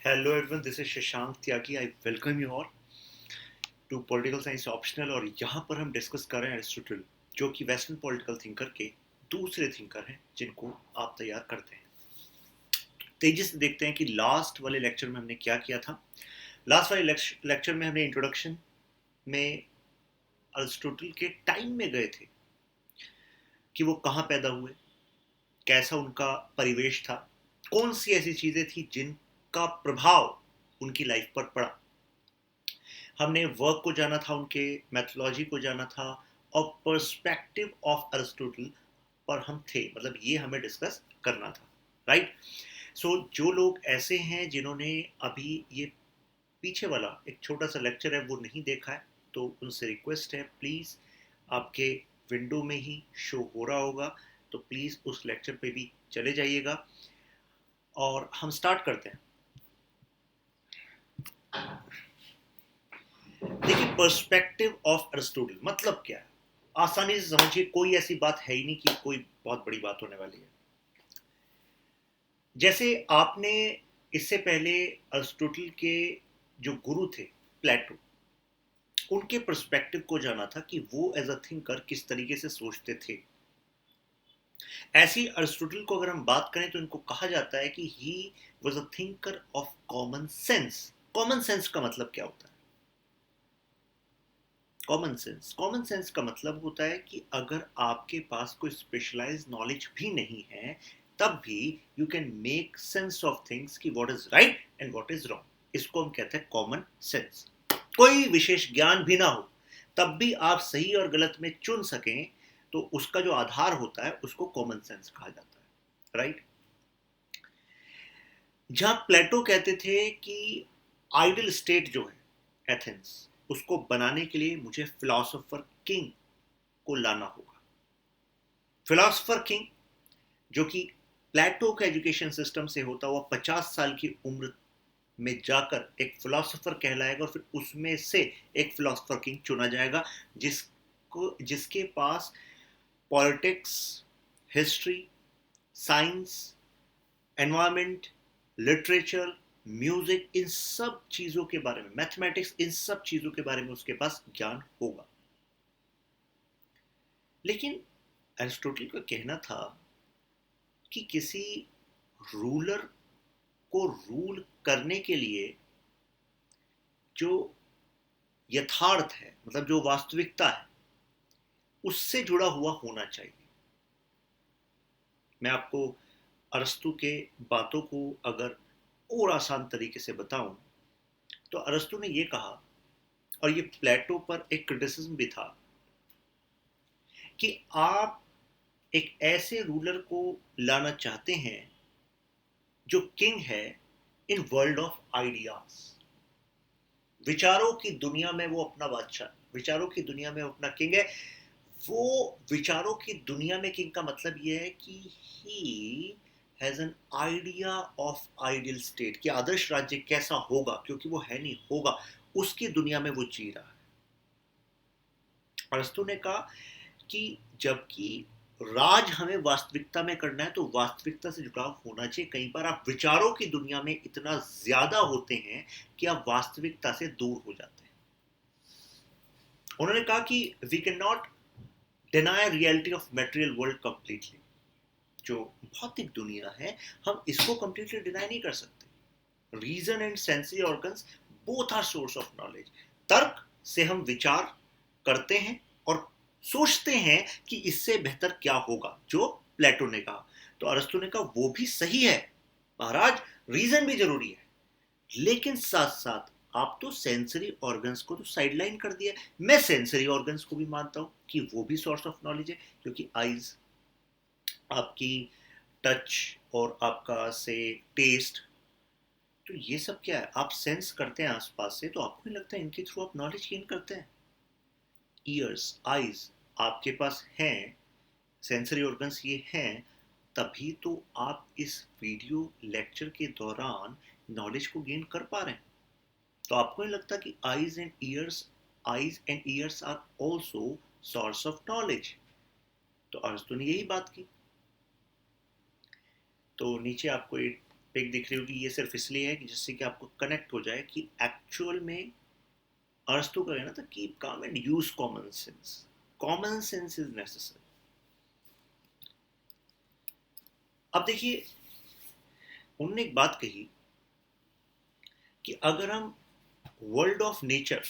Hello everyone, this is Shashank Tyagi. I welcome you all to Political Science Optional और यहाँ पर हम discuss कर रहे हैं एरिस्टोटल जो कि वेस्टर्न पॉलिटिकल थिंकर के दूसरे थिंकर हैं जिनको आप तैयार करते हैं। तेजी से देखते हैं कि लास्ट वाले लेक्चर में हमने क्या किया था। लास्ट वाले लेक्चर में हमने इंट्रोडक्शन में एरिस्टोटल के टाइम में गए थे कि वो कहाँ पैदा हुए, कैसा उनका परिवेश था, कौन सी ऐसी चीज़ें थी जिनका प्रभाव उनकी लाइफ पर पड़ा। हमने वर्क को जाना था, उनके मैथोलॉजी को जाना था और पर्सपेक्टिव ऑफ एरिस्टोटल पर हम थे, मतलब ये हमें डिस्कस करना था, राइट। सो जो लोग ऐसे हैं जिन्होंने अभी ये पीछे वाला एक छोटा सा लेक्चर है वो नहीं देखा है, तो उनसे रिक्वेस्ट है प्लीज़, आपके विंडो में ही शो हो रहा होगा, तो प्लीज़ उस लेक्चर पे भी चले जाइएगा और हम स्टार्ट करते हैं। देखिए, पर्सपेक्टिव ऑफ एरिस्टोटल मतलब क्या है, आसानी से समझिए। कोई ऐसी बात है ही नहीं कि कोई बहुत बड़ी बात होने वाली है। जैसे आपने इससे पहले एरिस्टोटल के जो गुरु थे प्लेटो, उनके पर्सपेक्टिव को जाना था कि वो एज अ थिंकर किस तरीके से सोचते थे। ऐसी एरिस्टोटल को अगर हम बात करें तो इनको कहा जाता है कि he was a thinker of common sense. Common sense का मतलब क्या होता है? कॉमन सेंस का मतलब होता है कि अगर आपके पास कोई स्पेशलाइज्ड नॉलेज भी नहीं है तब भी you can make sense of things कि what is right and what is wrong. इसको हम कहते हैं कॉमन सेंस। कोई विशेष ज्ञान भी ना हो तब भी आप सही और गलत में चुन सकें, तो उसका जो आधार होता है उसको कॉमन सेंस कहा जाता है, राइट। जहां प्लेटो कहते थे कि आइडल स्टेट जो है एथेंस, उसको बनाने के लिए मुझे फिलोसोफर किंग को लाना होगा। फिलोसोफर किंग जो कि प्लेटो का एजुकेशन सिस्टम से होता हुआ 50 साल की उम्र में जाकर एक फिलोसोफर कहलाएगा और फिर उसमें से एक फिलोसोफर किंग चुना जाएगा जिसके पास politics, history, science, environment, literature, music, इन सब चीजों के बारे में, मैथमेटिक्स, इन सब चीजों के बारे में उसके पास ज्ञान होगा। लेकिन एरिस्टोटल का कहना था कि किसी रूलर को रूल करने के लिए जो यथार्थ है, मतलब जो वास्तविकता है, उससे जुड़ा हुआ होना चाहिए। मैं आपको अरस्तु के बातों को अगर और आसान तरीके से बताऊं तो अरस्तु ने ये कहा, और ये प्लेटो पर एक क्रिटिसिज्म भी था, कि आप एक ऐसे रूलर को लाना चाहते हैं जो किंग है इन वर्ल्ड ऑफ आइडियाज। विचारों की दुनिया में वो अपना बादशाह, विचारों की दुनिया में वो अपना किंग है। वो विचारों की दुनिया में किंग का मतलब ये है कि he has an idea of ideal state, कि आदर्श राज्य कैसा होगा, क्योंकि वो है नहीं, होगा, उसकी दुनिया में वो जी रहा है। अरस्तु ने कहा कि जबकि राज हमें वास्तविकता में करना है तो वास्तविकता से जुड़ाव होना चाहिए। कई बार आप विचारों की दुनिया में इतना ज्यादा होते हैं कि आप वास्तविकता से दूर हो जाते हैं। उन्होंने कहा कि we can not deny reality of material world completely. जो भौतिक दुनिया है हम इसको कंप्लीटली डिनाई नहीं कर सकते। Reason and sensory organs both are source of knowledge. तर्क से हम विचार करते हैं और सोचते हैं कि इससे बेहतर क्या होगा, जो प्लेटो ने कहा। तो अरस्तु ने कहा वो भी सही है महाराज, रीजन भी जरूरी है, लेकिन साथ साथ आप तो सेंसरी ऑर्गन्स को तो साइडलाइन कर दिया। मैं सेंसरी ऑर्गन्स को भी मानता हूं कि वो भी सोर्स ऑफ नॉलेज है, क्योंकि आईज आपकी टच और आपका से टेस्ट, तो ये सब क्या है, आप सेंस करते हैं आसपास से, तो आपको नहीं लगता है इनके थ्रू आप नॉलेज गेन करते हैं? ईयर्स, आईज आपके पास हैं, सेंसरी ऑर्गन्स ये हैं, तभी तो आप इस वीडियो लेक्चर के दौरान नॉलेज को गेन कर पा रहे हैं। तो आपको नहीं लगता कि eyes and ears are also source of knowledge? तो अरस्तु ने यही बात की। तो नीचे आपको एक पिक दिख रही होगी, ये सिर्फ इसलिए है कि जिससे कि आपको कनेक्ट हो जाए कि एक्चुअल में अरस्तु का कहना था keep calm and use common sense, common sense is necessary. अब देखिए, उन्होंने एक बात कही कि अगर हम वर्ल्ड ऑफ नेचर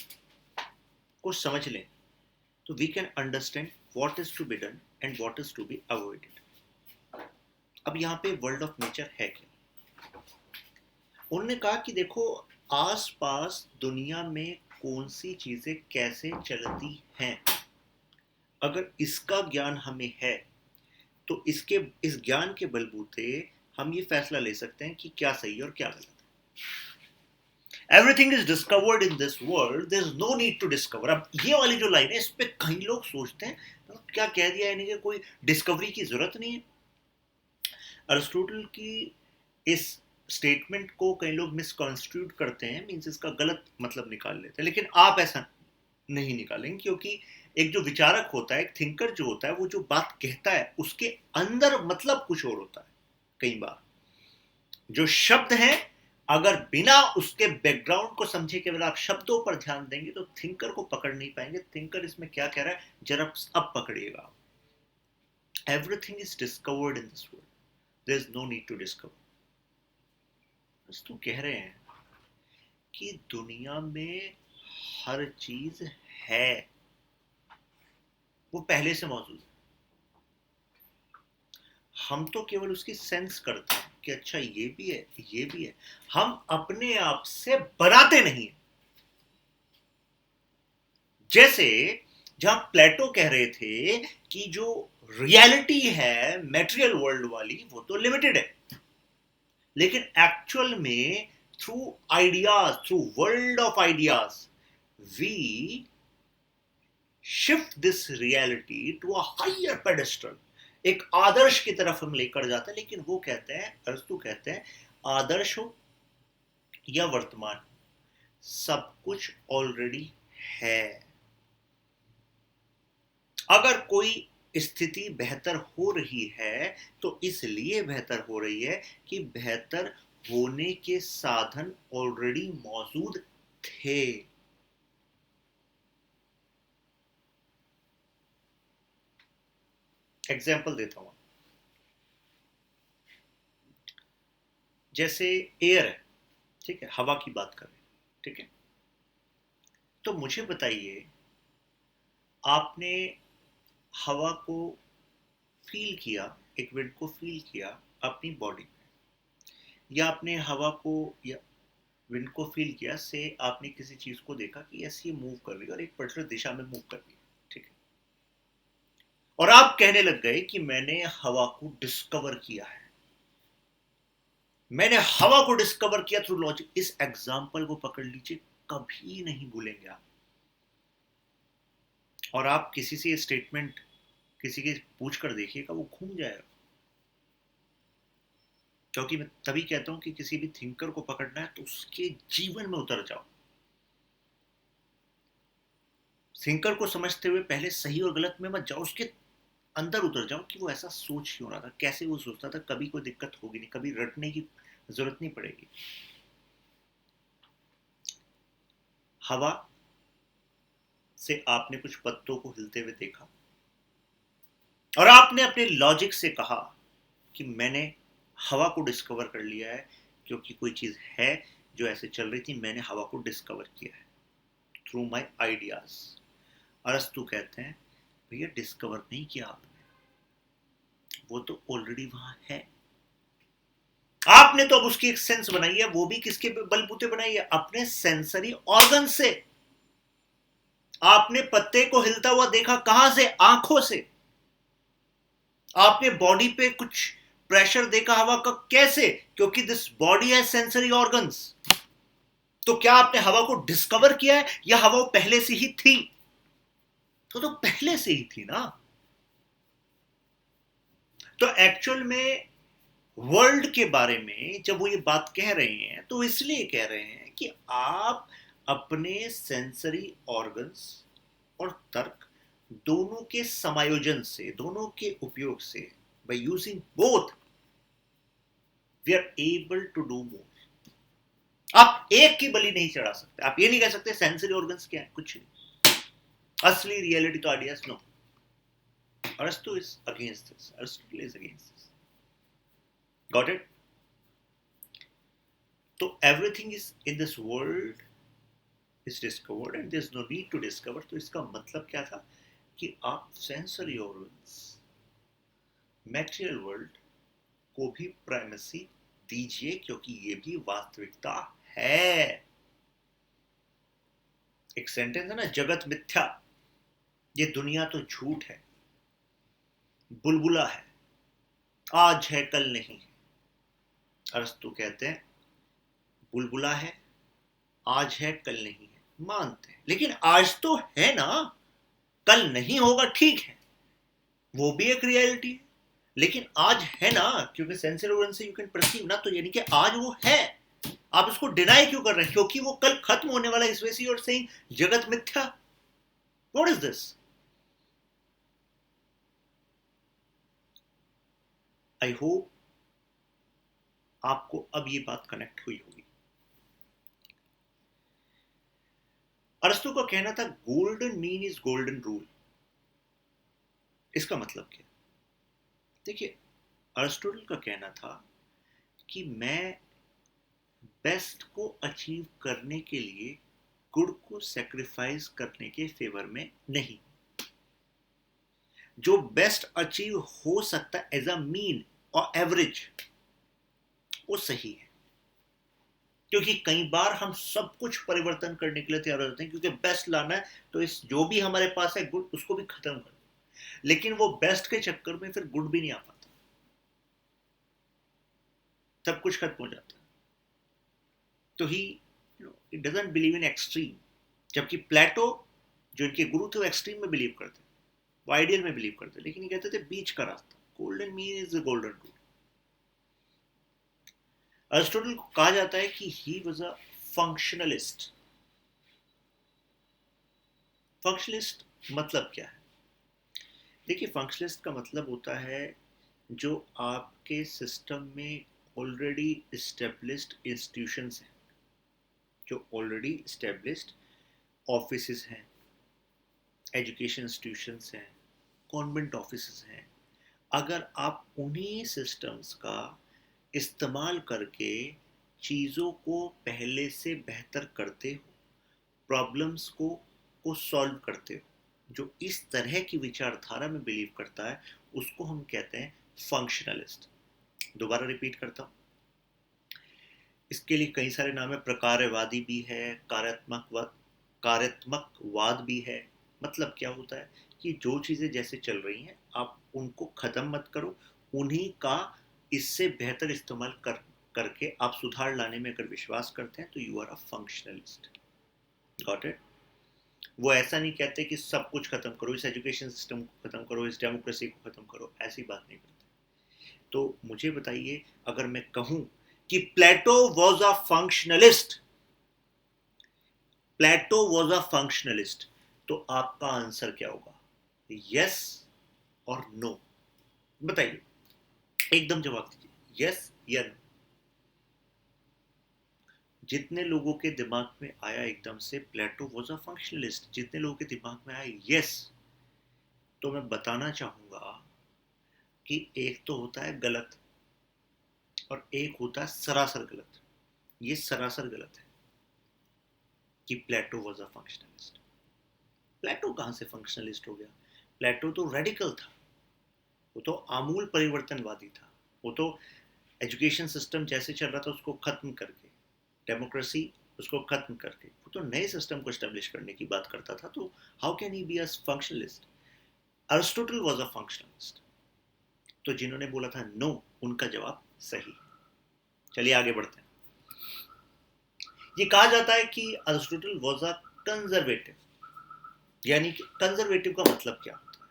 को समझ लें तो we can understand what is to be done and what is to be avoided. अब यहाँ पे वर्ल्ड ऑफ नेचर है क्या? उन्होंने कहा कि देखो, आसपास दुनिया में कौन सी चीजें कैसे चलती हैं, अगर इसका ज्ञान हमें है तो इस ज्ञान के बलबूते हम ये फैसला ले सकते हैं कि क्या सही है और क्या गलत है। Everything is discovered in this world, there is no need to discover. अब ये वाली जो लाइन है, इस पे कई लोग सोचते हैं तो क्या कह दिया, यानी कि कोई डिस्कवरी की जरूरत नहीं है। अरिस्टोटल की इस स्टेटमेंट को कई लोग मिसकॉन्स्टिट्यूट करते हैं, मीन्स इसका गलत मतलब निकाल लेते हैं, लेकिन आप ऐसा नहीं निकालेंगे, क्योंकि एक जो विचारक होता है, एक थिंकर जो होता है, वो जो बात कहता है उसके अंदर मतलब कुछ और होता है। कई बार जो शब्द हैं, अगर बिना उसके बैकग्राउंड को समझे केवल आप शब्दों पर ध्यान देंगे तो थिंकर को पकड़ नहीं पाएंगे। थिंकर इसमें क्या कह रहा है, जरा अब पकड़िएगा। Everything is discovered in this world, there is no need to discover. बस तो कह रहे हैं कि दुनिया में हर चीज है, वो पहले से मौजूद है, हम तो केवल उसकी सेंस करते हैं कि अच्छा ये भी है, ये भी है। हम अपने आप से बनाते नहीं। जैसे जहां प्लेटो कह रहे थे कि जो रियलिटी है मेटेरियल वर्ल्ड वाली, वो तो लिमिटेड है, लेकिन एक्चुअल में through ideas, through world of ideas, we shift this reality to a higher pedestal. एक आदर्श की तरफ हम लेकर जाते हैं, लेकिन वो कहते हैं, अरस्तु कहते हैं, आदर्श हो या वर्तमान, सब कुछ ऑलरेडी है। अगर कोई स्थिति बेहतर हो रही है तो इसलिए बेहतर हो रही है कि बेहतर होने के साधन ऑलरेडी मौजूद थे। एग्जाम्पल देता हूं, जैसे एयर है, ठीक है, हवा की बात करें, ठीक है, तो मुझे बताइए, आपने हवा को फील किया, एक विंड को फील किया अपनी बॉडी में, या आपने हवा को या विंड को फील किया से आपने किसी चीज को देखा कि ऐसे ये मूव कर रही है और एक पर्टिकुलर दिशा में मूव कर रही है, ठीक है, और आप कहने लग गए कि मैंने हवा को डिस्कवर किया है, मैंने हवा को डिस्कवर किया थ्रू लॉजिक। इस एग्जाम्पल को पकड़ लीजिए, कभी नहीं भूलेंगे आप। और आप किसी से स्टेटमेंट किसी के पूछ कर देखिएगा, वो घूम जाएगा। क्योंकि मैं तभी कहता हूं कि किसी भी थिंकर को पकड़ना है तो उसके जीवन में उतर जाओ। थिंकर को समझते हुए पहले सही और गलत में मत जाओ, उसके अंदर उतर जाओ कि वो ऐसा सोच क्यों रहा था, कैसे वो सोचता था। कभी कोई दिक्कत होगी नहीं, कभी रटने की जरूरत नहीं पड़ेगी। हवा से आपने कुछ पत्तों को हिलते हुए देखा और आपने अपने लॉजिक से कहा कि मैंने हवा को डिस्कवर कर लिया है, क्योंकि कोई चीज है जो ऐसे चल रही थी, मैंने हवा को डिस्कवर किया है थ्रू माई आइडियाज। अरस्तु कहते हैं भैया डिस्कवर नहीं किया आपने, वो तो ऑलरेडी वहां है। आपने तो अब उसकी एक सेंस बनाई है, वो भी किसके बलबूते बनाई है, अपने सेंसरी ऑर्गन से। आपने पत्ते को हिलता हुआ देखा, कहां से, आंखों से। आपने बॉडी पे कुछ प्रेशर देखा हवा का, कैसे, क्योंकि दिस बॉडी है सेंसरी ऑर्गन्स। तो क्या आपने हवा को डिस्कवर किया है या हवा पहले से ही थी? तो पहले से ही थी ना। तो एक्चुअल में वर्ल्ड के बारे में जब वो ये बात कह रहे हैं तो इसलिए कह रहे हैं कि आप अपने सेंसरी ऑर्गन्स और तर्क दोनों के समायोजन से, दोनों के उपयोग से, by using both, we are able to do more. आप एक की बलि नहीं चढ़ा सकते। आप ये नहीं कह सकते सेंसरी ऑर्गन्स क्या है, कुछ नहीं। असली रियलिटी तो ideas no. Aristotle is against this. Aristotle is against this. Got it? So everything is in this world is discovered and there's no need to discover. तो इसका मतलब क्या था कि आप सेंसरी ऑर्गन्स, मैटेरियल वर्ल्ड को भी प्राइमेसी दीजिए, क्योंकि ये भी वास्तविकता है। एक सेंटेंस है ना, जगत मिथ्या, ये दुनिया तो झूठ है, बुलबुला है, आज है कल नहीं है। अरस्तु कहते हैं बुलबुला है, आज है कल नहीं है, मानते हैं, लेकिन आज तो है ना, कल नहीं होगा, ठीक है, वो भी एक रियलिटी है, लेकिन आज है ना, क्योंकि सेंसरी ऑर्गन से यू कैन परसीव ना, तो यानी कि आज वो है। आप इसको डिनाई क्यों कर रहे हैं? क्योंकि वो कल खत्म होने वाला है। इस वजह से यू आर सेइंग जगत मिथ्या। What is this? I hope आपको अब ये बात कनेक्ट हुई होगी। अरस्तु का कहना था golden mean is golden rule. इसका मतलब क्या? देखिए, अरिस्टोटल का कहना था कि मैं बेस्ट को अचीव करने के लिए गुड को सेक्रीफाइस करने के फेवर में नहीं। जो बेस्ट अचीव हो सकता है एज अ मीन और एवरेज, वो सही है, क्योंकि कई बार हम सब कुछ परिवर्तन करने के लिए तैयार हो जाते हैं, क्योंकि बेस्ट लाना है तो इस जो भी हमारे पास है गुड, उसको भी खत्म कर दो। लेकिन वो बेस्ट के चक्कर में फिर गुड भी नहीं आ पाता, सब कुछ खत्म हो जाता है। तो ही it doesn't believe in extreme. जबकि प्लेटो, जो इनके गुरु थे, वो एक्सट्रीम में बिलीव करते, वो आइडियल में बिलीव करते, लेकिन ये कहते थे बीच का रास्ता, golden mean is the golden rule. Aristotle को कहा जाता है कि he was a functionalist. Functionalist मतलब क्या है? देखिए, फंक्शनलिस्ट का मतलब होता है जो आपके सिस्टम में ऑलरेडी इस्टेब्लिश्ड इंस्टीट्यूशंस हैं, जो ऑलरेडी इस्टेब्लिश्ड ऑफिसेस हैं, एजुकेशन इंस्टीट्यूशंस हैं, कॉन्वेंट ऑफिसेस हैं, अगर आप उन्हीं सिस्टम्स का इस्तेमाल करके चीज़ों को पहले से बेहतर करते हो, प्रॉब्लम्स को सॉल्व करते हो, जो इस तरह की विचारधारा में बिलीव करता है, उसको हम कहते हैं फंक्शनलिस्ट। दोबारा रिपीट करता हूँ, इसके लिए कई सारे नाम है। प्रकारवादी भी है, कार्यात्मकवाद भी है। मतलब क्या होता है कि जो चीज़ें जैसे चल रही हैं आप उनको ख़त्म मत करो, उन्हीं का इससे बेहतर इस्तेमाल करके आप सुधार लाने में अगर विश्वास करते हैं तो you are a functionalist. Got it? वो ऐसा नहीं कहते कि सब कुछ खत्म करो, इस एजुकेशन सिस्टम को खत्म करो, इस डेमोक्रेसी को खत्म करो, ऐसी बात नहीं करते। तो मुझे बताइए, अगर मैं कहूं कि Plato was a functionalist, Plato was a functionalist, तो आपका आंसर क्या होगा? यस और नो? बताइए, एकदम जवाब दीजिए, यस या नो। जितने लोगों के दिमाग में आया एकदम से प्लेटो वॉज अ फंक्शनलिस्ट, जितने लोगों के दिमाग में आया यस, तो मैं बताना चाहूंगा कि एक तो होता है गलत और एक होता है सरासर गलत। ये सरासर गलत है कि प्लेटो वॉज अ फंक्शनलिस्ट। प्लेटो कहां से फंक्शनलिस्ट हो गया? प्लेटो तो रेडिकल था, वो तो आमूल परिवर्तनवादी था, वो तो एजुकेशन सिस्टम जैसे चल रहा था उसको खत्म करके, डेमोक्रेसी उसको खत्म करके, वो तो नए सिस्टम को स्टैब्लिश करने की बात करता था। तो how can he be a functionalist? Aristotle was a functionalist. तो जिन्होंने बोला था नो, उनका जवाब सही है। चलिए आगे बढ़ते हैं। ये कहा जाता है कि अरिस्टोटल वाज अ कंजर्वेटिव। यानी कि कंजर्वेटिव का मतलब क्या होता है?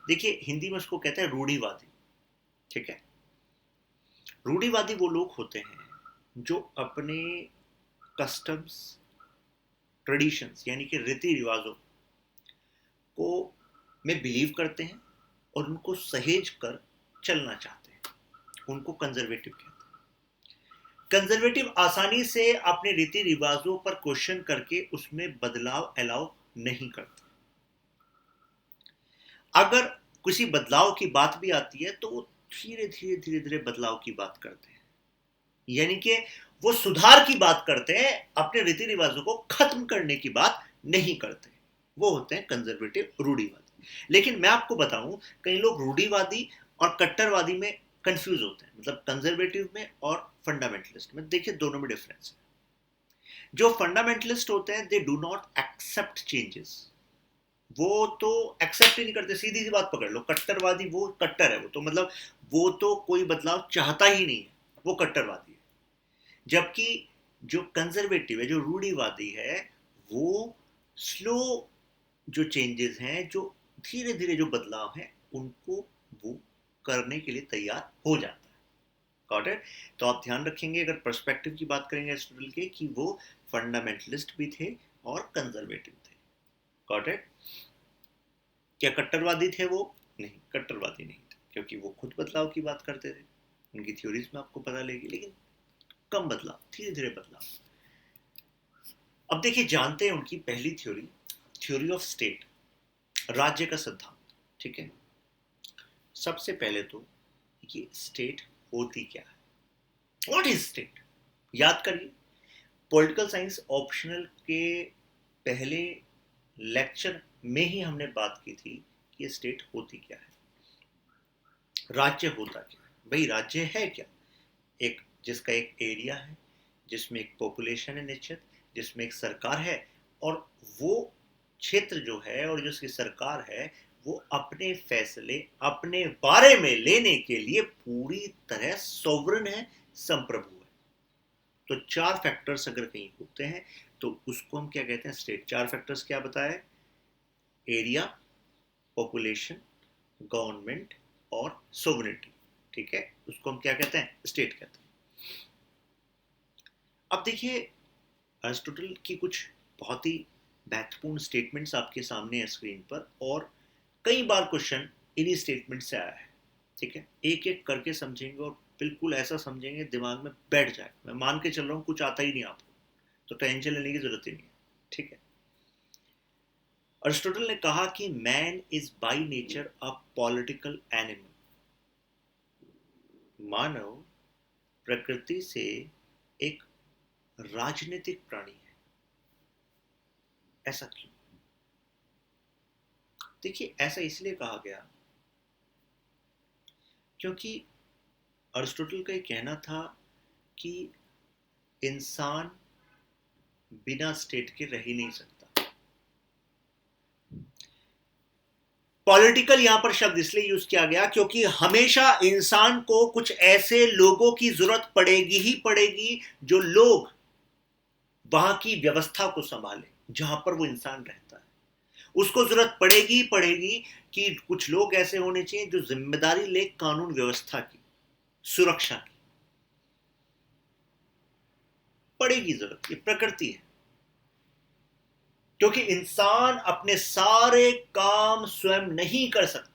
देखिए, हिंदी में उसको कहते हैं रूढ़िवादी। ठीक है, रूढ़िवादी वो लोग होते हैं जो अपने कस्टम्स, ट्रेडिशंस यानी कि रीति रिवाजों को में बिलीव करते हैं और उनको सहेज कर चलना चाहते हैं, उनको कंजर्वेटिव कहते हैं। कंजर्वेटिव आसानी से अपने रीति रिवाजों पर क्वेश्चन करके उसमें बदलाव अलाउ नहीं करते। अगर किसी बदलाव की बात भी आती है तो वो धीरे धीरे बदलाव की बात करते हैं, यानी कि वो सुधार की बात करते हैं, अपने रीति रिवाजों को खत्म करने की बात नहीं करते। वो होते हैं कंजर्वेटिव, रूढ़िवादी। लेकिन मैं आपको बताऊं, कई लोग रूढ़िवादी और कट्टरवादी में कंफ्यूज होते हैं, मतलब कंजर्वेटिव में और फंडामेंटलिस्ट में। देखिए दोनों में डिफरेंस है। जो फंडामेंटलिस्ट होते हैं they do not accept changes, वो तो एक्सेप्ट ही नहीं करते। सीधी सी बात पकड़ लो, कट्टरवादी वो कट्टर है, वो तो मतलब वो तो कोई बदलाव चाहता ही नहीं है, वो कट्टरवादी है। जबकि जो कंजर्वेटिव है, जो रूढ़िवादी है, वो स्लो जो चेंजेस हैं, जो धीरे धीरे जो बदलाव हैं, उनको वो करने के लिए तैयार हो जाता है। Got it? तो आप ध्यान रखेंगे अगर पर्सपेक्टिव की बात करेंगे एरिस्टोटल के, कि वो फंडामेंटलिस्ट भी थे और कंजर्वेटिव थे। Got it? क्या कट्टरवादी थे वो? नहीं, कट्टरवादी नहीं थे, क्योंकि वो खुद बदलाव की बात करते थे। उनकी थ्योरीज में आपको पता लगेगी, लेकिन कम बदलाव, धीरे धीरे बदलाव। अब देखिए, जानते हैं उनकी पहली थ्योरी, थ्योरी ऑफ स्टेट, राज्य का सिद्धांत। ठीक है, सबसे पहले तो ये स्टेट होती क्या है, व्हाट इज स्टेट? याद करिए, पॉलिटिकल साइंस ऑप्शनल के पहले लेक्चर में ही हमने बात की थी कि ये स्टेट होती क्या है, राज्य होता क्या है। भाई राज्य है क्या? एक जिसका एक एरिया है, जिसमें एक पॉपुलेशन है निश्चित, जिसमें एक सरकार है, और वो क्षेत्र जो है और जो उसकी सरकार है, वो अपने फैसले अपने बारे में लेने के लिए पूरी तरह सोवरन है, संप्रभु है। तो चार फैक्टर्स अगर कहीं होते हैं तो उसको हम क्या कहते हैं? स्टेट। चार फैक्टर्स क्या बताए? एरिया, पॉपुलेशन, गवर्नमेंट और सोवरेनिटी। ठीक है, उसको हम क्या कहते हैं? स्टेट कहते हैं। अब देखिए, अरिस्टोटल की कुछ बहुत ही महत्वपूर्ण स्टेटमेंट्स आपके सामने है स्क्रीन पर, और कई बार क्वेश्चन इन्हीं स्टेटमेंट से आया है। ठीक है, एक एक करके समझेंगे और बिल्कुल ऐसा समझेंगे दिमाग में बैठ जाए। मैं मान के चल रहा हूँ कुछ आता ही नहीं आपको, तो टेंशन लेने की जरूरत ही नहीं है। ठीक है, अरिस्टोटल ने कहा कि man is by nature a political animal. मानव प्रकृति से एक राजनीतिक प्राणी है। ऐसा क्यों? देखिए, ऐसा इसलिए कहा गया क्योंकि अरिस्टोटल का ये कहना था कि इंसान बिना स्टेट के रह ही नहीं सकता। पॉलिटिकल यहां पर शब्द इसलिए यूज किया गया क्योंकि हमेशा इंसान को कुछ ऐसे लोगों की जरूरत पड़ेगी ही पड़ेगी, जो लोग वहां की व्यवस्था को संभाले जहां पर वो इंसान रहता है। उसको जरूरत पड़ेगी ही पड़ेगी कि कुछ लोग ऐसे होने चाहिए जो जिम्मेदारी ले कानून व्यवस्था की, सुरक्षा की। पड़ेगी जरूरत, ये प्रकृति है। क्योंकि इंसान अपने सारे काम स्वयं नहीं कर सकता।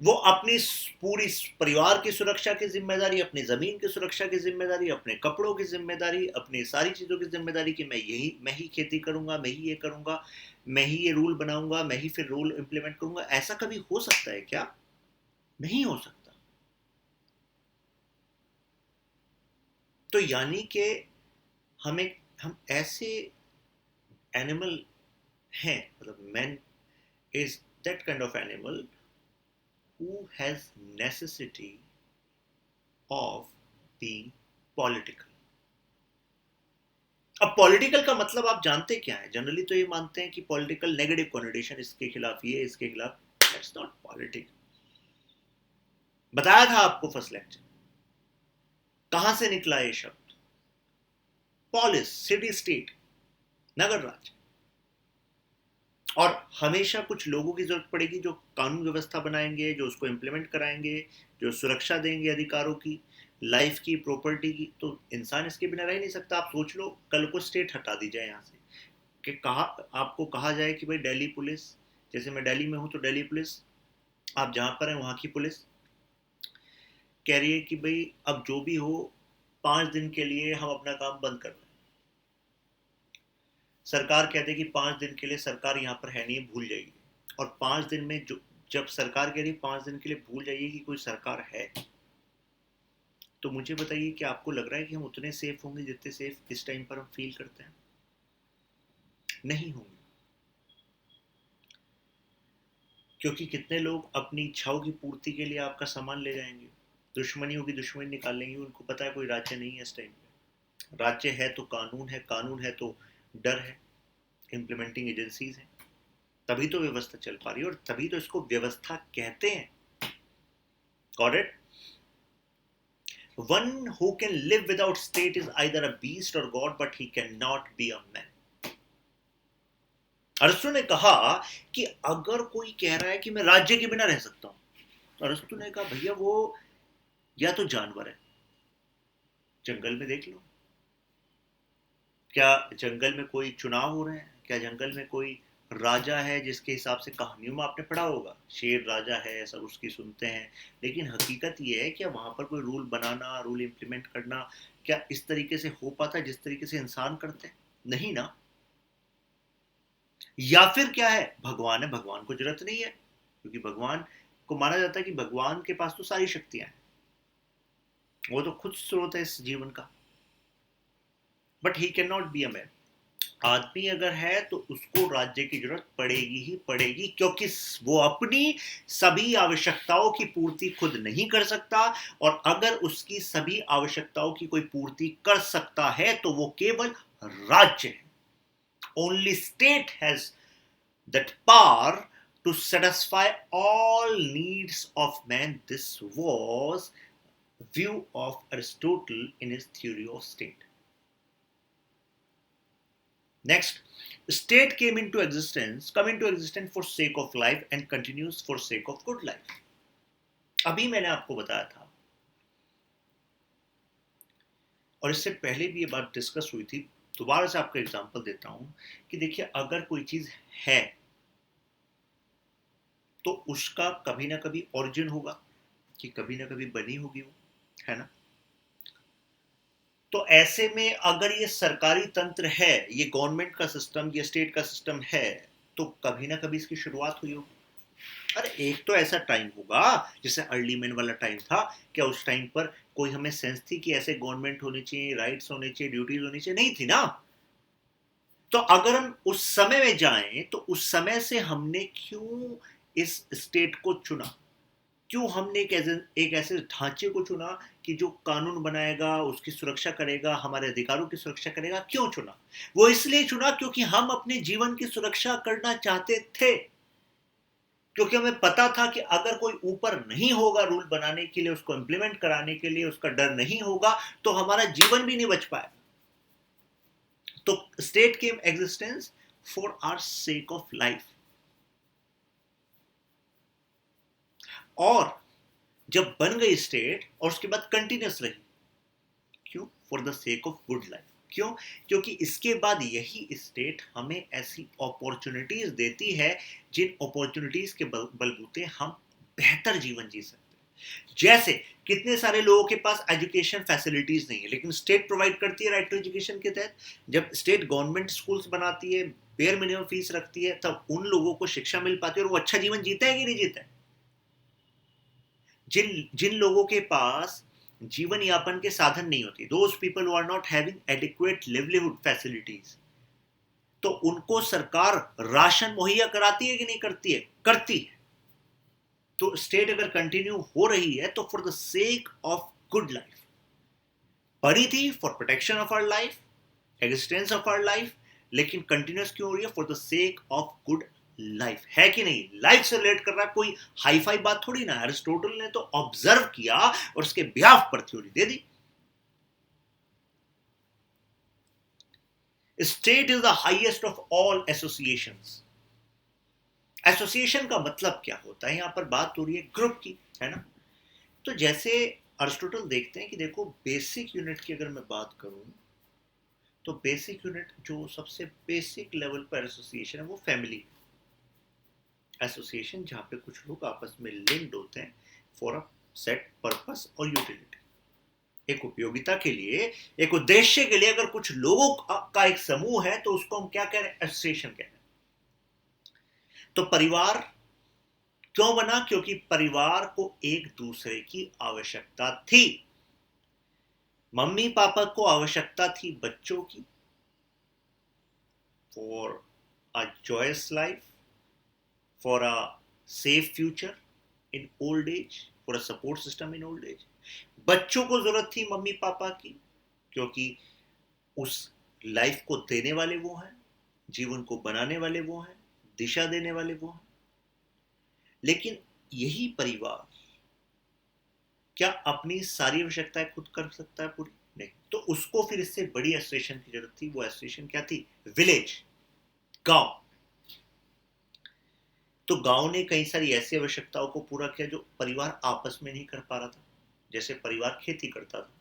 वो अपनी पूरी परिवार की सुरक्षा की जिम्मेदारी, अपनी जमीन की सुरक्षा की जिम्मेदारी, अपने कपड़ों की जिम्मेदारी, अपनी सारी चीजों की जिम्मेदारी, कि मैं ही खेती करूंगा, मैं ही ये करूंगा, मैं ही ये रूल बनाऊंगा, मैं ही फिर रूल इंप्लीमेंट करूंगा। ऐसा कभी हो सकता है क्या? नहीं हो सकता। तो यानी कि हम ऐसे एनिमल हैं, मतलब man is that kind of animal who has necessity of being political। अब पॉलिटिकल का मतलब आप जानते क्या है? जनरली तो ये मानते हैं कि पॉलिटिकल नेगेटिव कॉनोटेशन, इसके खिलाफ ये, इसके खिलाफ। That's not political. बताया था आपको फर्स्ट लेक्चर, कहां से निकला ये शब्द? पॉलिस, सिटी स्टेट, नगर राज्य। और हमेशा कुछ लोगों की जरूरत पड़ेगी जो कानून व्यवस्था बनाएंगे, जो उसको इंप्लीमेंट कराएंगे, जो सुरक्षा देंगे अधिकारों की, लाइफ की, प्रॉपर्टी की। तो इंसान इसके बिना रह नहीं सकता। आप सोच लो, कल को स्टेट हटा दी जाए यहाँ से, कि आपको कहा जाए कि भाई दिल्ली पुलिस, जैसे मैं दिल्ली में हूँ तो दिल्ली पुलिस, आप जहाँ पर हैं वहाँ की पुलिस, कह रही है कि भाई अब जो भी हो 5 दिन के लिए हम अपना काम बंद कर दें। सरकार कहते हैं कि 5 दिन के लिए सरकार यहाँ पर है नहीं, भूल जाइए। और 5 दिन में जो, जब सरकार कह रही है 5 दिन के लिए भूल जाइए कि कोई सरकार है, तो मुझे बताइए कि आपको लग रहा है कि हम उतने सेफ होंगे जितने सेफ इस टाइम पर हम फील करते हैं? नहीं होंगे। क्योंकि कितने लोग अपनी इच्छाओं की पूर्ति के लिए आपका सामान ले जाएंगे, दुश्मनियों की दुश्मनी निकाल लेंगे। उनको पता है कोई राज्य नहीं है इस टाइम पे। राज्य है तो कानून है, कानून है तो डर है, इम्प्लीमेंटिंग एजेंसीज हैं, तभी तो व्यवस्था चल पा रही है, और तभी तो इसको व्यवस्था कहते हैं। Got it? One who can live without state is either a beast or god, but he can not be a man. Arastu ने कहा कि अगर कोई कह रहा है कि मैं राज्य के बिना रह सकता हूं, तो अरस्तु ने कहा भैया वो या तो जानवर है, जंगल में देख लो, क्या जंगल में कोई चुनाव हो रहे हैं? क्या जंगल में कोई राजा है जिसके हिसाब से कहानियों में आपने पढ़ा होगा शेर राजा है, सब उसकी सुनते हैं, लेकिन हकीकत ये है कि वहां पर कोई रूल बनाना, रूल इंप्लीमेंट करना क्या इस तरीके से हो पाता है जिस तरीके से इंसान करते हैं? नहीं ना। या फिर क्या है, भगवान है, भगवान को जरूरत नहीं है, क्योंकि भगवान को माना जाता है कि भगवान के पास तो सारी शक्तियां हैं, वो तो खुद स्रोत है इस जीवन का। But he can not be a man. आदमी अगर है तो उसको राज्य की जरूरत पड़ेगी ही पड़ेगी, क्योंकि वो अपनी सभी आवश्यकताओं की पूर्ति खुद नहीं कर सकता, और अगर उसकी सभी आवश्यकताओं की कोई पूर्ति कर सकता है तो वो केवल राज्य है। Only state has that power to satisfy all needs of man. This was view of Aristotle in his theory of state. Next, state come into existence for sake of life and continues for sake of good life. अभी मैंने आपको बताया था, और इससे पहले भी ये बात डिस्कस हुई थी, दोबारा से आपको एग्जांपल देता हूं कि देखिए अगर कोई चीज है तो उसका कभी ना कभी ओरिजिन होगा, कि कभी ना कभी बनी होगी वो, है ना? तो ऐसे में अगर ये सरकारी तंत्र है, ये गवर्नमेंट का सिस्टम, ये स्टेट का सिस्टम है, तो कभी ना कभी इसकी शुरुआत हुई होगी। अरे एक तो ऐसा टाइम होगा जैसे अर्ली मैन वाला टाइम था, क्या उस टाइम पर कोई हमें सेंस थी कि ऐसे गवर्नमेंट होनी चाहिए, राइट्स होने चाहिए, ड्यूटीज होनी चाहिए? नहीं थी ना। तो अगर हम उस समय में जाएं तो उस समय से हमने क्यों इस स्टेट को चुना? क्यों हमने एक ऐसे ढांचे को चुना कि जो कानून बनाएगा, उसकी सुरक्षा करेगा, हमारे अधिकारों की सुरक्षा करेगा? क्यों चुना? वो इसलिए चुना क्योंकि हम अपने जीवन की सुरक्षा करना चाहते थे, क्योंकि हमें पता था कि अगर कोई ऊपर नहीं होगा रूल बनाने के लिए, उसको इंप्लीमेंट कराने के लिए, उसका डर नहीं होगा, तो हमारा जीवन भी नहीं बच पाएगा। तो state came existence for our sake of life. और जब बन गई स्टेट और उसके बाद कंटिन्यूस रही, क्यों? For the sake of good life. क्यों? क्योंकि इसके बाद यही स्टेट हमें ऐसी अपॉर्चुनिटीज देती है जिन अपॉर्चुनिटीज के बलबूते हम बेहतर जीवन जी सकते हैं। जैसे कितने सारे लोगों के पास एजुकेशन फैसिलिटीज नहीं है, लेकिन स्टेट प्रोवाइड करती है राइट टू एजुकेशन के तहत। जब स्टेट गवर्नमेंट स्कूल्स बनाती है, बेयर मिनिमम फीस रखती है, तब उन लोगों को शिक्षा मिल पाती है और वो अच्छा जीवन जीता है कि नहीं जीता है। जिन जिन लोगों के पास जीवन यापन के साधन नहीं होते, those people who are not having adequate livelihood facilities, तो उनको सरकार राशन मुहैया कराती है कि नहीं करती है? करती है। तो स्टेट अगर कंटिन्यू हो रही है तो for the sake of good life पड़ी थी, for protection of our life, existence of our life, लेकिन कंटिन्यूस क्यों हो रही है? For the sake of good life. है कि नहीं? लाइफ से रिलेट कर रहा है, कोई हाई फाई बात थोड़ी ना। एरिस्टोटल ने तो ऑब्जर्व किया और उसके बिहाफ पर theory they the. State is the highest of all associations. Association का मतलब क्या होता है? यहां पर बात हो रही है ग्रुप की, है ना? तो जैसे अरिस्टोटल देखते हैं कि देखो बेसिक यूनिट की अगर मैं बात करूं, तो बेसिक यूनिट जो सबसे बेसिक लेवल पर एसोसिएशन है वो फैमिली एसोसिएशन, जहां पे कुछ लोग आपस में लिंक्ड होते हैं फॉर अ सेट पर्पस और यूटिलिटी। एक उपयोगिता के लिए, एक उद्देश्य के लिए अगर कुछ लोगों का एक समूह है तो उसको हम क्या कह रहे हैं? एसोसिएशन कह रहे हैं। तो परिवार क्यों बना? क्योंकि परिवार को एक दूसरे की आवश्यकता थी। मम्मी पापा को आवश्यकता थी बच्चों की, for a joyous life, for a safe future in old age, for a support system in old age. बच्चों को जरूरत थी मम्मी पापा की, क्योंकि उस लाइफ को देने वाले वो हैं, जीवन को बनाने वाले वो हैं, दिशा देने वाले वो हैं। लेकिन यही परिवार क्या अपनी सारी आवश्यकताएं खुद कर सकता है पूरी? नहीं। तो उसको फिर इससे बड़ी एसोसिएशन की जरूरत थी। वो एसोसिएशन क्या थी? विलेज, गांव। तो गांव ने कई सारी ऐसी आवश्यकताओं को पूरा किया जो परिवार आपस में नहीं कर पा रहा था। जैसे परिवार खेती करता था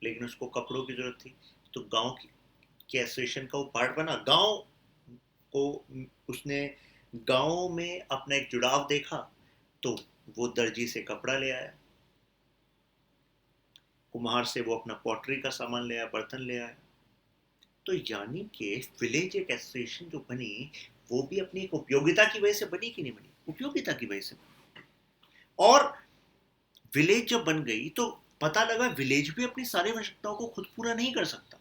लेकिन उसको कपड़ों की जरूरत थी, तो गांव की एसोसिएशन का वो पार्ट बना। गांव को उसने गांव में अपना एक जुड़ाव देखा, तो वो दर्जी से कपड़ा ले आया, कुम्हार से वो अपना पॉटरी का सामान ले आया, बर्तन ले आया। तो यानी कि विलेज एक एसोसिएशन जो बनी, वो भी अपनी एक उपयोगिता की वजह से बनी कि नहीं बनी? उपयोगिता की वजह से बनी। और विलेज जब बन गई तो पता लगा विलेज भी अपनी सारी आवश्यकताओं को खुद पूरा नहीं कर सकता।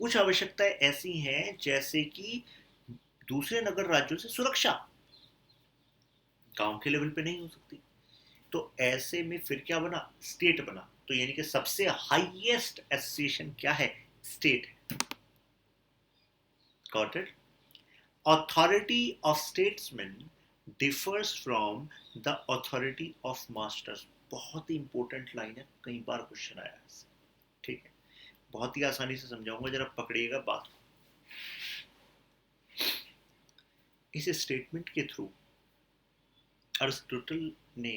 कुछ आवश्यकताएं ऐसी हैं जैसे कि दूसरे नगर राज्यों से सुरक्षा, गांव के लेवल पे नहीं हो सकती। तो ऐसे में फिर क्या बना? स्टेट बना। तो यानी कि सबसे हाईएस्ट एसोसिएशन क्या है? स्टेट है। Got it? Authority of statesmen differs from the authority of masters। बहुत ही इंपॉर्टेंट लाइन है, कई बार क्वेश्चन आया है। ठीक है, बहुत ही आसानी से समझाऊंगा, जरा पकड़िएगा बात को। इस स्टेटमेंट के थ्रू अरिस्टोटल ने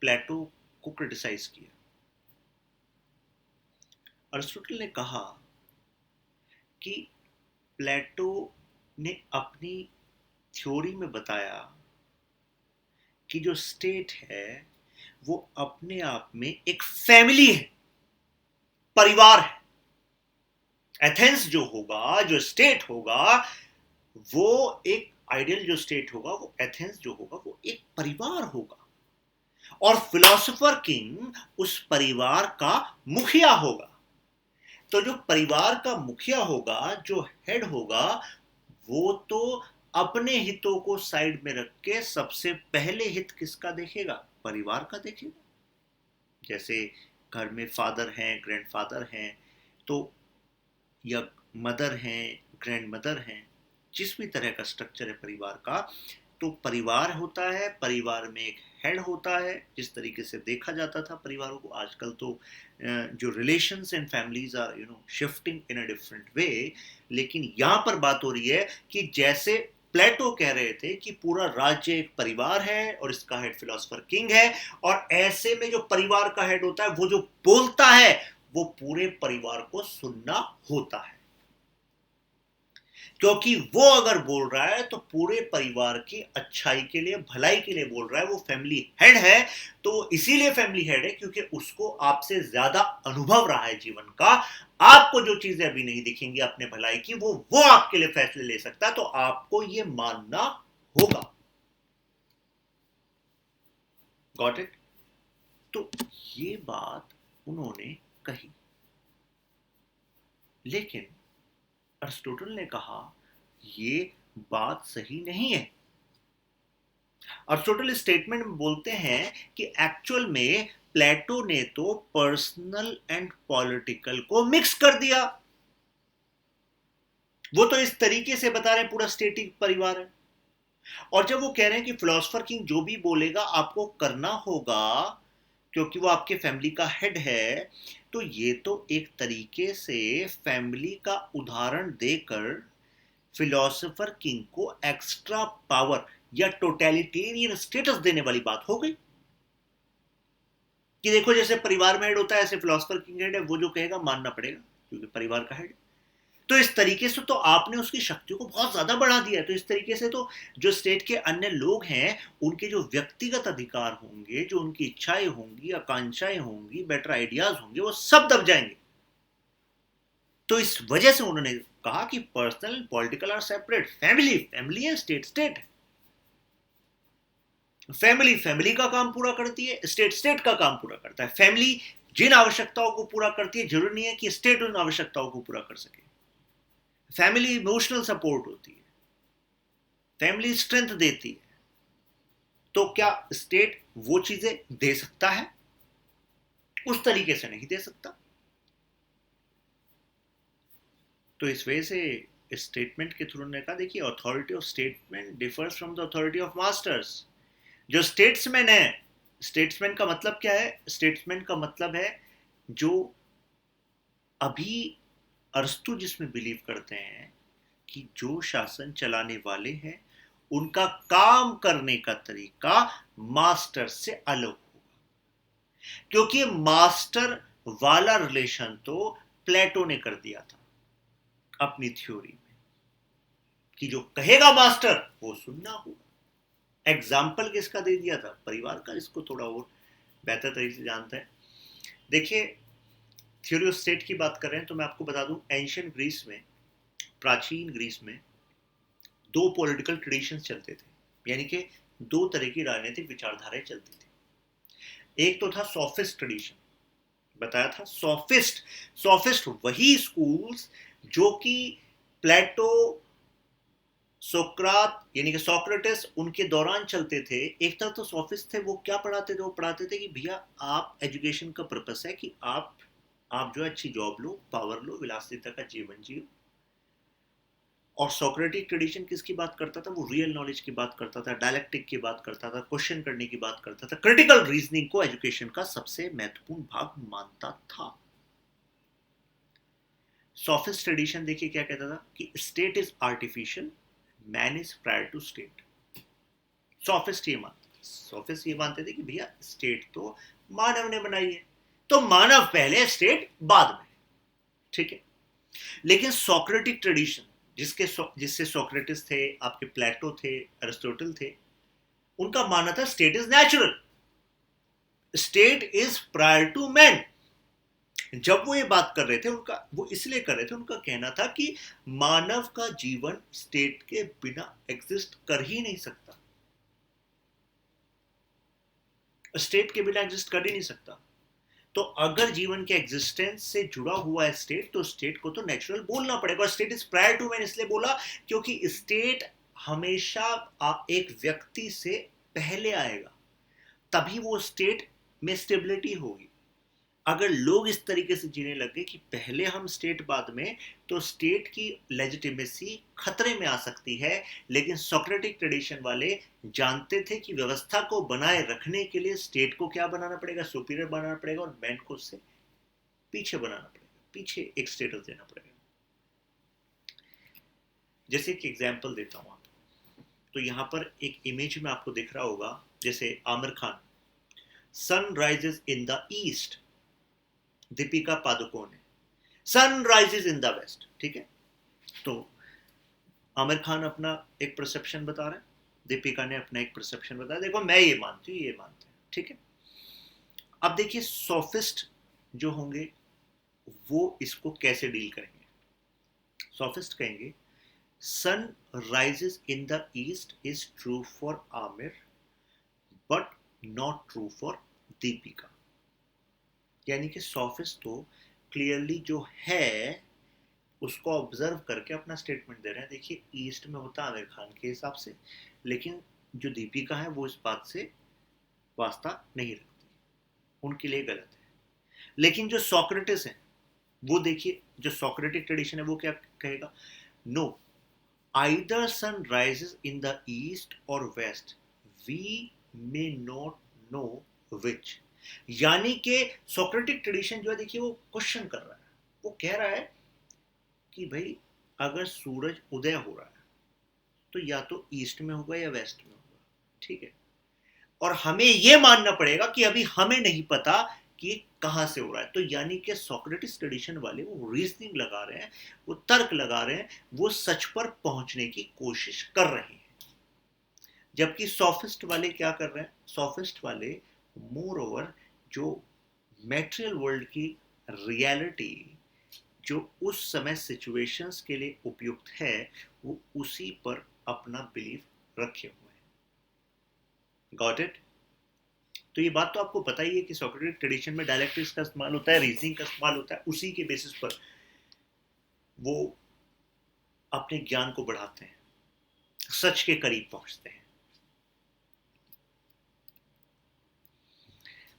प्लेटो को क्रिटिसाइज किया। अरिस्टोटल ने कहा कि प्लेटो ने अपनी थ्योरी में बताया कि जो स्टेट है वो अपने आप में एक फैमिली है, परिवार है। एथेंस जो होगा, जो स्टेट होगा, वो एक आइडियल जो स्टेट होगा, वो एथेंस जो होगा वो एक परिवार होगा, और फिलोसोफर किंग उस परिवार का मुखिया होगा। तो जो परिवार का मुखिया होगा, जो हेड होगा, वो तो अपने हितों को साइड में रख के सबसे पहले हित किसका देखेगा? परिवार का देखेगा। जैसे घर में फादर हैं, ग्रैंडफादर हैं, तो या मदर हैं, ग्रैंड मदर हैं, जिस भी तरह का स्ट्रक्चर है परिवार का, तो परिवार होता है, परिवार में एक हेड होता है। जिस तरीके से देखा जाता था परिवारों को, आजकल तो जो relations and families are shifting in a different way, लेकिन यहां पर बात हो रही है कि जैसे प्लेटो कह रहे थे कि पूरा राज्य एक परिवार है और इसका हेड फिलोसोफर किंग है, और ऐसे में जो परिवार का हेड होता है, वो जो बोलता है वो पूरे परिवार को सुनना होता है, क्योंकि वो अगर बोल रहा है तो पूरे परिवार की अच्छाई के लिए, भलाई के लिए बोल रहा है। वो फैमिली हेड है, तो इसीलिए फैमिली हेड है क्योंकि उसको आपसे ज्यादा अनुभव रहा है जीवन का। आपको जो चीजें अभी नहीं दिखेंगी अपने भलाई की, वो आपके लिए फैसले ले सकता है, तो आपको ये मानना होगा। Got it? तो ये बात उन्होंने कही, लेकिन अरिस्टोटल ने कहा ये बात सही नहीं है। अरिस्टोटल स्टेटमेंट में बोलते हैं कि एक्चुअल में प्लेटो ने तो पर्सनल एंड पॉलिटिकल को मिक्स कर दिया। वो तो इस तरीके से बता रहे हैं पूरा स्टेट एक परिवार है, और जब वो कह रहे हैं कि फिलोसोफर किंग जो भी बोलेगा आपको करना होगा क्योंकि वो आपके फैमिली का हेड है, तो ये तो एक तरीके से फैमिली का उदाहरण देकर फिलोसोफर किंग को एक्स्ट्रा पावर या टोटलिटेरियन स्टेटस देने वाली बात हो गई कि देखो जैसे परिवार में हेड होता है, ऐसे फिलोसोफर किंग हेड है, वो जो कहेगा मानना पड़ेगा क्योंकि परिवार का हेड। तो इस तरीके से तो आपने उसकी शक्तियों को बहुत ज्यादा बढ़ा दिया है। तो इस तरीके से तो जो स्टेट के अन्य लोग हैं, उनके जो व्यक्तिगत अधिकार होंगे, जो उनकी इच्छाएं होंगी, आकांक्षाएं होंगी, बेटर आइडियाज होंगे, वो सब दब जाएंगे। तो इस वजह से उन्होंने कहा कि personal political are separate, family family है, स्टेट स्टेट है। फैमिली फैमिली का काम पूरा करती है, स्टेट स्टेट का काम पूरा करता है। फैमिली जिन आवश्यकताओं को पूरा करती है, जरूरी नहीं है कि स्टेट उन आवश्यकताओं को पूरा कर सके। फैमिली इमोशनल सपोर्ट होती है, फैमिली स्ट्रेंथ देती है। तो क्या स्टेट वो चीजें दे सकता है? उस तरीके से नहीं दे सकता। तो इस वजह से स्टेटमेंट के थ्रू ने कहा, देखिए authority of statement differs from the authority of masters. जो स्टेट्समैन है, स्टेट्समैन का मतलब क्या है? स्टेट्समैन का मतलब है जो अभी अरस्तु जिसमें बिलीव करते हैं कि जो शासन चलाने वाले हैं उनका काम करने का तरीका मास्टर से अलग होगा। क्योंकि मास्टर वाला रिलेशन तो प्लेटो ने कर दिया था अपनी थ्योरी में, कि जो कहेगा मास्टर वो सुनना होगा। एग्जाम्पल किसका दे दिया था? परिवार का, इसको थोड़ा और बेहतर तरीके से जानते हैं। देखिए, थ्योरी ऑफ स्टेट की बात कर रहे हैं तो मैं आपको बता दूं, एंशियंट ग्रीस में, प्राचीन ग्रीस में दो पॉलिटिकल ट्रेडिशंस चलते थे, यानी कि दो तरह की राजनीतिक विचारधाराएं चलती थी। एक तो था सोफिस्ट ट्रेडिशन, बताया था सोफिस्ट। सोफिस्ट वही स्कूल्स जो कि प्लेटो, सोक्रात यानी कि सोक्रेटिस, उनके दौरान चलते थे। एक तरफ तो सोफिस्ट थे, वो क्या पढ़ाते थे? वो पढ़ाते थे कि भैया आप, एजुकेशन का पर्पस है कि आप जो अच्छी जॉब लो, पावर लो, विलासिता का जीवन जियो। और सोक्रेटिक ट्रेडिशन किसकी बात करता था? वो रियल नॉलेज की बात करता था, डायलेक्टिक की बात करता था, क्वेश्चन करने की बात करता था, क्रिटिकल रीजनिंग को एजुकेशन का सबसे महत्वपूर्ण भाग मानता था। सोफिस्ट ट्रेडिशन देखिए क्या कहता था कि state is artificial, man is prior to state. Sophist ये मानते थे, सोफिस्ट ये मानते थे कि भैया स्टेट तो मानव ने बनाई है, तो मानव पहले, स्टेट बाद में। ठीक है। लेकिन सोक्रेटिक ट्रेडिशन, जिससे सोक्रेटिस थे, आपके प्लेटो थे, अरिस्टोटल थे, उनका मानना था state is natural, state is prior to man. जब वो ये बात कर रहे थे, वो इसलिए कर रहे थे, उनका कहना था कि मानव का जीवन स्टेट के बिना एग्जिस्ट कर ही नहीं सकता, स्टेट के बिना एग्जिस्ट कर ही नहीं सकता। तो अगर जीवन के एग्जिस्टेंस से जुड़ा हुआ है स्टेट, तो स्टेट को तो नेचुरल बोलना पड़ेगा। State is prior to man इसलिए बोला क्योंकि स्टेट हमेशा एक व्यक्ति से पहले आएगा, तभी वो स्टेट में स्टेबिलिटी होगी। अगर लोग इस तरीके से जीने लगे कि पहले हम स्टेट बाद में, तो स्टेट की लेजिटिमेसी खतरे में आ सकती है। लेकिन सोक्रेटिक ट्रेडिशन वाले जानते थे कि व्यवस्था को बनाए रखने के लिए स्टेट को क्या बनाना पड़ेगा? सुपीरियर बनाना पड़ेगा, और मैन को उससे पीछे बनाना पड़ेगा, पीछे एक स्टेटस देना पड़ेगा। जैसे एक एग्जाम्पल देता हूं आपको, तो यहां पर एक इमेज में आपको दिख रहा होगा, जैसे Aamir Khan, sun rises in the east, Deepika Padukone है, sun rises in the west. ठीक है। तो आमिर खान अपना एक परसेप्शन बता रहे हैं, दीपिका ने अपना एक परसेप्शन बताया, देखो मैं ये मानती हूँ, ये मानते हैं। ठीक है। अब देखिए सोफिस्ट जो होंगे वो इसको कैसे डील करेंगे? सोफिस्ट कहेंगे sun rises in the east is true for Aamir but not true for Deepika. यानी कि सोफिस्ट तो क्लियरली जो है उसको ऑब्जर्व करके अपना स्टेटमेंट दे रहे हैं, देखिए ईस्ट में होता आमिर खान के हिसाब से, लेकिन जो दीपिका है वो इस बात से वास्ता नहीं रखती, उनके लिए गलत है। लेकिन जो सोक्रेटिस है, वो देखिए, जो सोक्रेटिक ट्रेडिशन है वो क्या कहेगा? No, either sun rises in the east or west, we may not know which. यानी कि सोक्रेटिक ट्रेडिशन जो है, देखिए वो क्वेश्चन कर रहा है, वो कह रहा है कि भाई अगर सूरज उदय हो रहा है तो या तो ईस्ट में होगा या वेस्ट में होगा। ठीक है। और हमें यह मानना पड़ेगा कि अभी हमें नहीं पता कि ये कहाँ से हो रहा है। तो यानी कि सोक्रेटिस ट्रेडिशन वाले वो रीजनिंग लगा रहे हैं, वो तर्क लगा रहे हैं, वो सच पर पहुंचने की कोशिश कर रहे हैं। जबकि सोफिस्ट वाले क्या कर रहे हैं, सोफिस्ट वाले मोर ओवर जो मेटेरियल वर्ल्ड की रियलिटी जो उस समय सिचुएशंस के लिए उपयुक्त है, वो उसी पर अपना बिलीफ रखे हुए हैं। Got it? तो ये बात तो आपको पता ही है कि सोक्रेटिक ट्रेडिशन में डायलेक्टिक्स का इस्तेमाल होता है, रीजनिंग का इस्तेमाल होता है, उसी के बेसिस पर वो अपने ज्ञान को बढ़ाते हैं, सच के करीब पहुंचते हैं।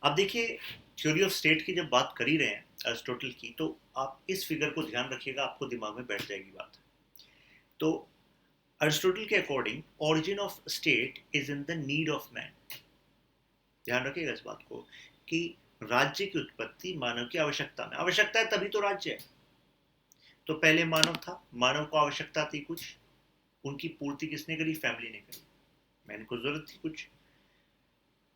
अब देखिए, थ्योरी ऑफ स्टेट की जब बात कर ही रहे हैं अरिस्टोटल की, तो आप इस फिगर को ध्यान रखिएगा, आपको दिमाग में बैठ जाएगी बात। तो अरिस्टोटल के according origin of state is in the need of man. ध्यान रखिएगा इस बात को कि राज्य की उत्पत्ति मानव की आवश्यकता में, आवश्यकता है तभी तो राज्य है। तो पहले मानव था, मानव को आवश्यकता थी कुछ, उनकी पूर्ति किसने करी? फैमिली ने करी। मैन को जरूरत थी कुछ,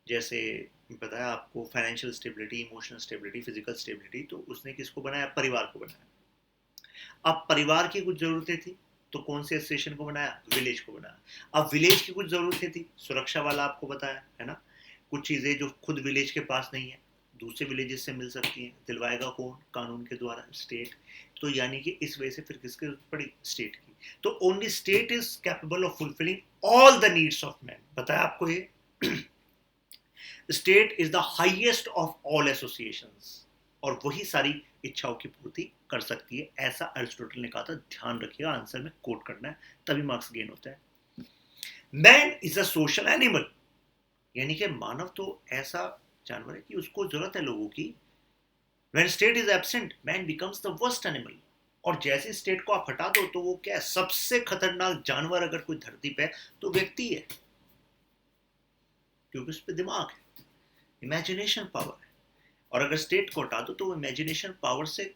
जैसे बताया आपको, financial stability, emotional stability, physical stability, तो उसने किसको बनाया? परिवार को बनाया। अब परिवार की कुछ जरूरतें थी, तो कौन से एसोसिएशन को बनाया? विलेज को बनाया। अब विलेज की कुछ जरूरतें थी, सुरक्षा वाला आपको बताया है ना, कुछ चीजें जो खुद विलेज के पास नहीं है, दूसरे विलेजेस से मिल सकती हैं, दिलवाएगा कौन? कानून के द्वारा, स्टेट। तो यानी कि इस वजह से फिर किसकी जरूरत पड़ी? स्टेट की। तो only state is capable of fulfilling all the needs of man. बताया आपको ये। State is the highest of all associations, और वही सारी इच्छाओं की पूर्ति कर सकती है, ऐसा अरिस्टोटल ने कहा था। ध्यान रखिएगा, आंसर में कोट करना है, तभी मार्क्स गेन होता है। Man is a social animal, यानी कि मानव तो ऐसा जानवर है कि उसको जरूरत है लोगों की। When state is absent, man becomes the worst animal. और जैसे स्टेट को आप हटा दो, तो वो क्या है? सबसे खतरनाक जानवर अगर कोई धरती पे है तो व्यक्ति है, क्योंकि उस पर दिमाग है, इमेजिनेशन पावर है। और अगर स्टेट को हटा दो, तो वो इमेजिनेशन पावर से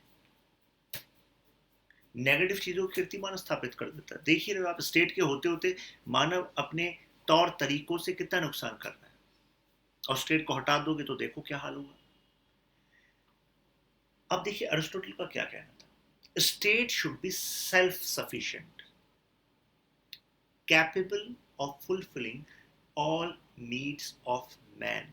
नेगेटिव चीजों की कीर्तिमान स्थापित कर देता है। देखिए रहे आप, स्टेट के होते होते मानव अपने तौर तरीकों से कितना नुकसान कर रहा है, और स्टेट को हटा दोगे तो देखो क्या हाल होगा। अब देखिए अरिस्टोटल का क्या कहना था। State should be self sufficient, capable of fulfilling all needs of man,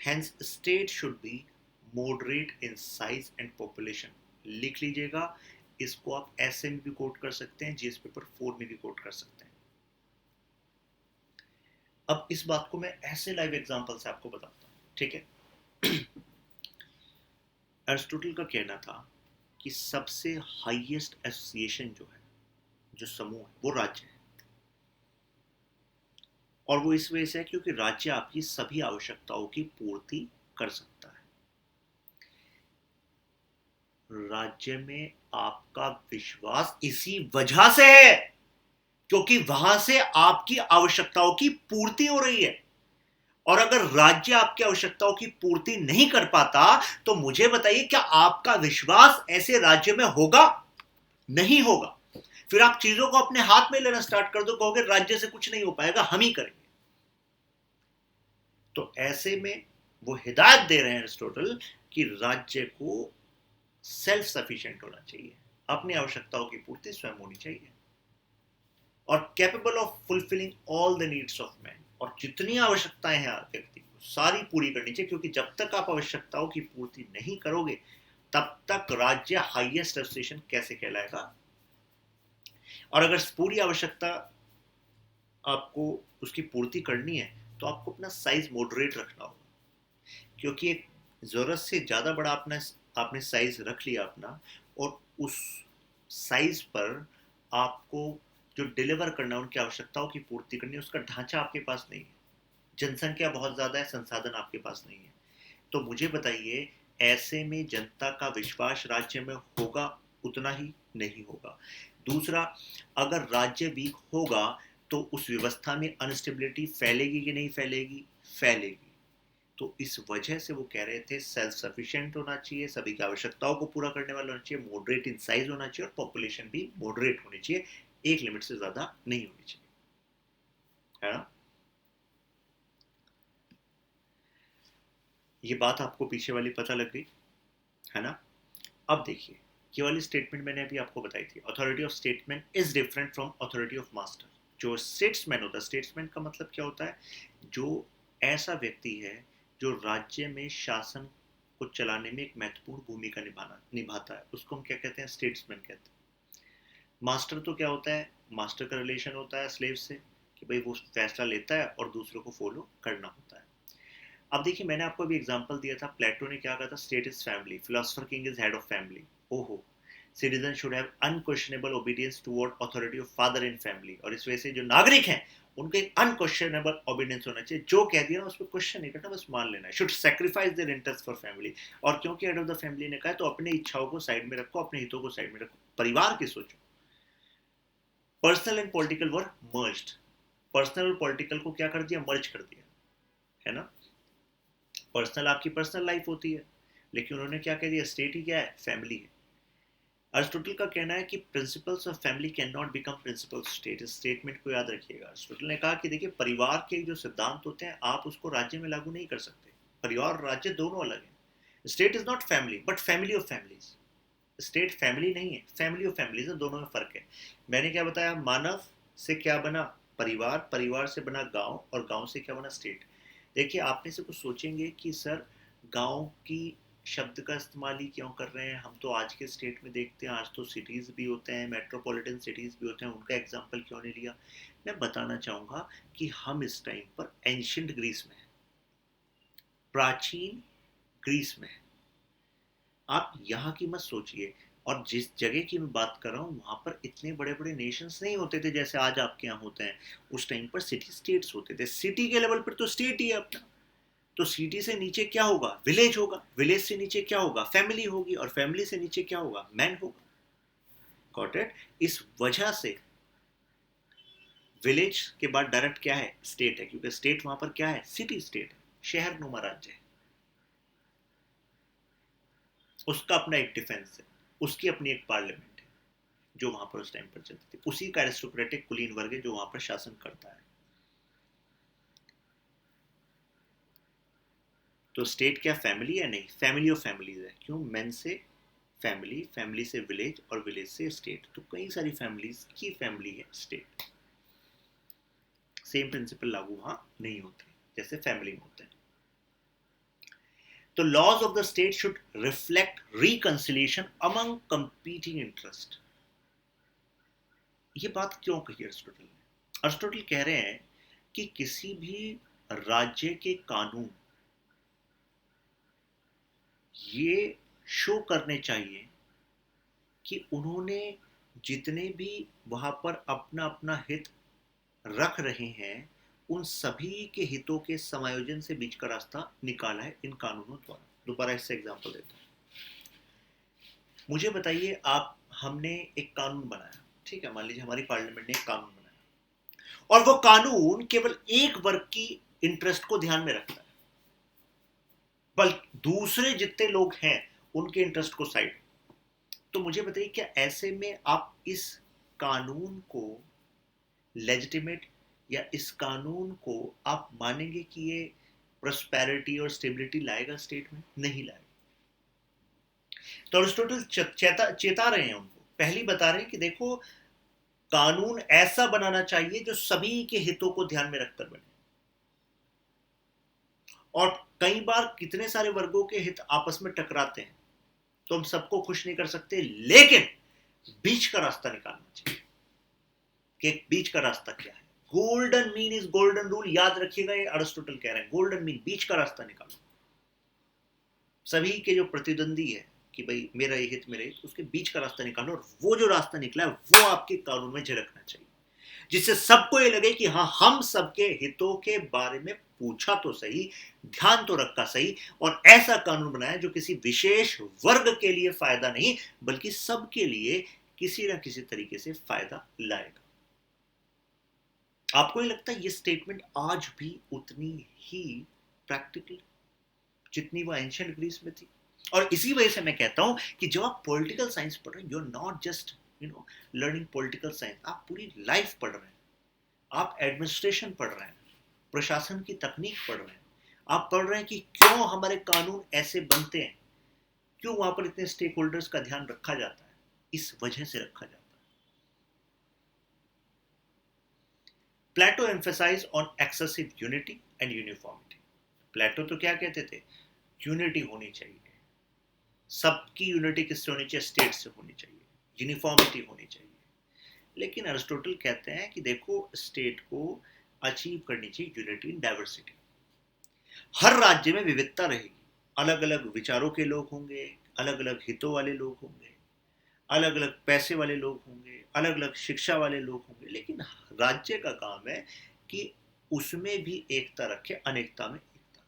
hence state should be moderate in size and population. लिख लीजिएगा, इसको आप ऐसे में भी कोट कर सकते हैं, जीएस पेपर 4 में भी कोट कर सकते हैं। अब इस बात को मैं ऐसे लाइव एग्जांपल से आपको बताता हूं, ठीक है। अरिस्टोटल का कहना था कि सबसे हाईएस्ट एसोसिएशन जो है, जो समूह है, वो राज्य है। और वो इस वजह से है क्योंकि राज्य आपकी सभी आवश्यकताओं की पूर्ति कर सकता है। राज्य में आपका विश्वास इसी वजह से है क्योंकि वहां से आपकी आवश्यकताओं की पूर्ति हो रही है। और अगर राज्य आपकी आवश्यकताओं की पूर्ति नहीं कर पाता, तो मुझे बताइए, क्या आपका विश्वास ऐसे राज्य में होगा? नहीं होगा। फिर आप चीजों को अपने हाथ में लेना स्टार्ट कर दो, कहोगे राज्य से कुछ नहीं हो पाएगा, हम ही करेंगे। तो ऐसे में वो हिदायत दे रहे हैं अरिस्टोटल कि राज्य को सेल्फ सफिशिएंट होना चाहिए, अपनी आवश्यकताओं की पूर्ति स्वयं होनी चाहिए, और capable of fulfilling all the needs of man. और जितनी आवश्यकताएं हैं व्यक्ति को सारी पूरी करनी चाहिए, क्योंकि जब तक आप आवश्यकताओं की पूर्ति नहीं करोगे, तब तक राज्य हाईएस्ट एसोसिएशन कैसे कहलाएगा। और अगर पूरी आवश्यकता आपको उसकी पूर्ति करनी है, तो आपको अपना साइज मॉडरेट रखना होगा, क्योंकि एक जरूरत से ज्यादा बड़ा आपने साइज रख लिया अपना, और उस साइज पर आपको जो डिलीवर करना है, उनकी आवश्यकताओं की पूर्ति करनी है, उसका ढांचा आपके पास नहीं है, जनसंख्या बहुत ज्यादा है, संसाधन आपके पास नहीं है। तो मुझे बताइए, ऐसे में जनता का विश्वास राज्य में होगा? उतना ही नहीं होगा। दूसरा, अगर राज्य वीक होगा, तो उस व्यवस्था में अनस्टेबिलिटी फैलेगी कि नहीं फैलेगी? फैलेगी। तो इस वजह से वो कह रहे थे सेल्फ सफिशिएंट होना चाहिए, सभी की आवश्यकताओं को पूरा करने वाला होना चाहिए, मॉडरेट इन साइज होना चाहिए, और पॉपुलेशन भी मॉडरेट होनी चाहिए, एक लिमिट से ज्यादा नहीं होनी चाहिए, है ना। ये बात आपको पीछे वाली पता लग गई है ना? अब देखिए, ये वाली स्टेटमेंट मैंने अभी आपको बताई थी, authority of statement is different from authority of master. जो स्टेट्समैन होता है, स्टेट्समैन का मतलब क्या होता है? जो ऐसा व्यक्ति है जो राज्य में शासन को चलाने में एक महत्वपूर्ण भूमिका निभाता है, उसको हम क्या कहते हैं? स्टेट्समैन कहते हैं। मास्टर तो क्या होता है? मास्टर का रिलेशन होता है स्लेव से, कि भाई वो फैसला लेता है और दूसरों को फॉलो करना होता है। अब देखिए, मैंने आपको अभी एग्जांपल दिया था, प्लेटो ने क्या कहा था? State is family, philosopher king is head of family. ओहो, citizen should have unquestionable obedience toward authority of father in family. और इस वजह से जो नागरिक हैं उनके अनक्वेश्चनेबल ओबीडियंस होना चाहिए, जो कह दिया उस पर क्वेश्चन नहीं करना, बस मान लेना है। Should sacrifice their interest for family. और क्योंकि हेड ऑफ द फैमिली ने कहा तो अपनी इच्छाओं को साइड में रखो, अपने हितों को साइड में रखो, परिवार की सोचो। Personal and political were merged. Personal और पॉलिटिकल को क्या कर दिया? मर्ज कर दिया, है ना? पर्सनल आपकी पर्सनल लाइफ होती है, लेकिन उन्होंने क्या कह दिया? स्टेट ही क्या है? फैमिली है। अरिस्टोटल का कहना है कि principles of family can not become principles state. इस स्टेटमेंट को याद रखिएगा। अरिस्टोटल ने कहा कि देखिए, परिवार के जो सिद्धांत होते हैं आप उसको राज्य में लागू नहीं कर सकते। परिवार और राज्य दोनों अलग हैं। State is not family but family of families. State family नहीं है, फैमिली ऑफ फैमिलीज है, दोनों में फर्क है। मैंने क्या बताया? मानव से क्या बना? परिवार, परिवार से बना गांव, और गांव से क्या बना? स्टेट। देखिए, आप में से कुछ सोचेंगे कि सर गांव की शब्द का इस्तेमाल ही क्यों कर रहे हैं? हम तो आज के स्टेट में देखते हैं, आज तो सिटीज़ भी होते हैं, मेट्रोपॉलिटन सिटीज़ भी होते हैं, उनका एग्जाम्पल क्यों नहीं लिया? मैं बताना चाहूँगा कि हम इस टाइम पर एंशियंट ग्रीस में हैं, प्राचीन ग्रीस में हैं। आप यहाँ की मत सोचिए। और जिस जगह की मैं बात कर रहा हूँ वहाँ पर इतने बड़े बड़े नेशंस नहीं होते थे जैसे आज आपके यहाँ होते हैं। उस टाइम पर सिटी स्टेट्स होते थे। सिटी के लेवल पर तो स्टेट ही है अपना। तो सिटी से नीचे क्या होगा? विलेज होगा। विलेज से नीचे क्या होगा? फैमिली होगी। और फैमिली से नीचे क्या होगा? मैन होगा। Got it? इस वजह से विलेज के बाद डायरेक्ट क्या है? स्टेट है, क्योंकि स्टेट वहां पर क्या है? सिटी स्टेट है, शहर नुमा राज्य है। उसका अपना एक डिफेंस है, उसकी अपनी एक पार्लियामेंट है जो वहां पर उस टाइम पर चलती थी। उसी का एरिस्टोक्रेटिक कुलीन वर्ग है जो वहां पर शासन करता है। तो स्टेट क्या फैमिली है? नहीं, फैमिली ऑफ फैमिलीज है। क्यों? मैन से फैमिली, फैमिली से विलेज, और विलेज से स्टेट। तो कई सारी फैमिलीज की फैमिली है स्टेट। सेम प्रिंसिपल लागू वहां नहीं होते जैसे फैमिली में होते हैं। तो laws of the state should reflect reconciliation among competing interest. ये बात क्यों कही अरिस्टोटल ने? अरिस्टोटल कह रहे हैं कि किसी भी राज्य के कानून ये शो करने चाहिए कि उन्होंने जितने भी वहां पर अपना अपना हित रख रहे हैं उन सभी के हितों के समायोजन से बीच का रास्ता निकाला है इन कानूनों द्वारा। दोबारा इससे एग्जांपल देता हूं। मुझे बताइए, आप हमने एक कानून बनाया, ठीक है, मान लीजिए हमारी पार्लियामेंट ने एक कानून बनाया, और वो कानून केवल एक वर्ग की इंटरेस्ट को ध्यान में रखता है, बल्कि दूसरे जितने लोग हैं उनके इंटरेस्ट को साइड। तो मुझे बताइए, क्या ऐसे में आप इस कानून को लेजिटिमेट, या इस कानून को आप मानेंगे कि ये प्रोस्पेरिटी और स्टेबिलिटी लाएगा स्टेट में? नहीं लाएगा। तो अरिस्टोटल चेता रहे हैं उनको, पहली बता रहे हैं कि देखो, कानून ऐसा बनाना चाहिए जो सभी के हितों को ध्यान में रखकर बने। और कई बार कितने सारे वर्गों के हित आपस में टकराते हैं, तो हम सबको खुश नहीं कर सकते, लेकिन बीच का रास्ता निकालना चाहिए। कि बीच का रास्ता क्या है? Golden mean is golden rule. याद रखिएगा, ये अरिस्टोटल कह रहे हैं, गोल्डन मीन, बीच का रास्ता निकालो। सभी के जो प्रतिद्वंदी है कि भाई मेरा ये हित, मेरा हित, उसके बीच का रास्ता निकालो। और वो जो रास्ता निकला है वो आपके कानून में झलकना चाहिए, जिससे सबको ये लगे कि हाँ, हम सबके हितों के बारे में पूछा तो सही, ध्यान तो रखा सही, और ऐसा कानून बनाया जो किसी विशेष वर्ग के लिए फायदा नहीं बल्कि सबके लिए किसी ना किसी तरीके से फायदा लाएगा। आपको नहीं लगता ये स्टेटमेंट आज भी उतनी ही प्रैक्टिकल जितनी वो एंशिएंट ग्रीस में थी? और इसी वजह से मैं कहता हूं कि जब आप पॉलिटिकल साइंस पढ़ रहे हैं, you are not just learning political science, आप पूरी लाइफ पढ़ रहे हैं। आप एडमिनिस्ट्रेशन पढ़ रहे हैं, प्रशासन की तकनीक पढ़ रहे हैं, आप पढ़ रहे हैं कि क्यों हमारे कानून ऐसे बनते हैं, क्यों वहां पर इतने स्टेक होल्डर्स का ध्यान रखा जाता है, इस वजह से रखा जाता है। Plato emphasise on excessive unity and uniformity. Plato तो क्या कहते थे, यूनिटी होनी चाहिए, सबकी यूनिटी किससे होनी चाहिए, स्टेट से होनी चाहिए, यूनिफॉर्मिटी होनी चाहिए। लेकिन अरिस्टोटल कहते हैं कि देखो स्टेट को अचीव करनी चाहिए यूनिटी इन डाइवर्सिटी। हर राज्य में विविधता रहेगी, अलग अलग विचारों के लोग होंगे, अलग अलग हितों वाले लोग होंगे, अलग अलग पैसे वाले लोग होंगे, अलग अलग शिक्षा वाले लोग होंगे, लेकिन राज्य का काम है कि उसमें भी एकता रखे, अनेकता में एकता,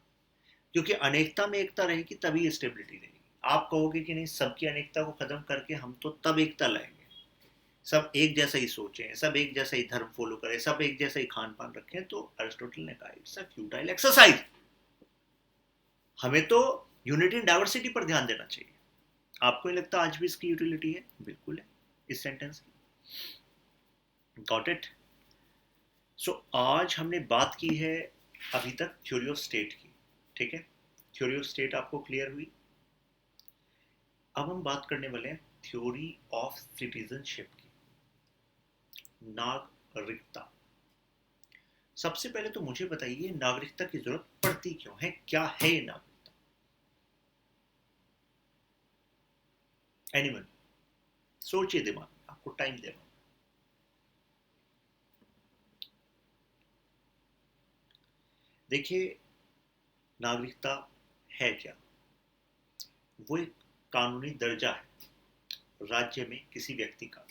क्योंकि अनेकता में एकता रहेगी तभी स्टेबिलिटी रहेगी। आप कहोगे कि नहीं सबकी अनेकता को खत्म करके हम तो तब एकता लाएंगे, सब एक जैसा ही सोचें, सब एक जैसा ही धर्म फॉलो करें, सब एक जैसा ही खान पान रखें, तो अरिस्टोटल ने कहा इट्स अ फ्यूटाइल एक्सरसाइज। हमें तो यूनिटी एंड डाइवर्सिटी पर ध्यान देना चाहिए। आपको नहीं लगता आज भी इसकी यूटिलिटी है? बिल्कुल है इस सेंटेंस की। Got it? सो आज हमने बात की है अभी तक थ्योरी ऑफ स्टेट की, ठीक है? थ्योरी ऑफ स्टेट आपको क्लियर हुई। अब हम बात करने वाले हैं थ्योरी ऑफ सिटीजनशिप की, नागरिकता। सबसे पहले तो मुझे बताइए नागरिकता की जरूरत पड़ती क्यों है, क्या है ये नागरिकता? एनीवन? सोचिए दिमाग, आपको टाइम दे रहा हूं। देखिए नागरिकता है क्या? वो एक कानूनी दर्जा है राज्य में किसी व्यक्ति का।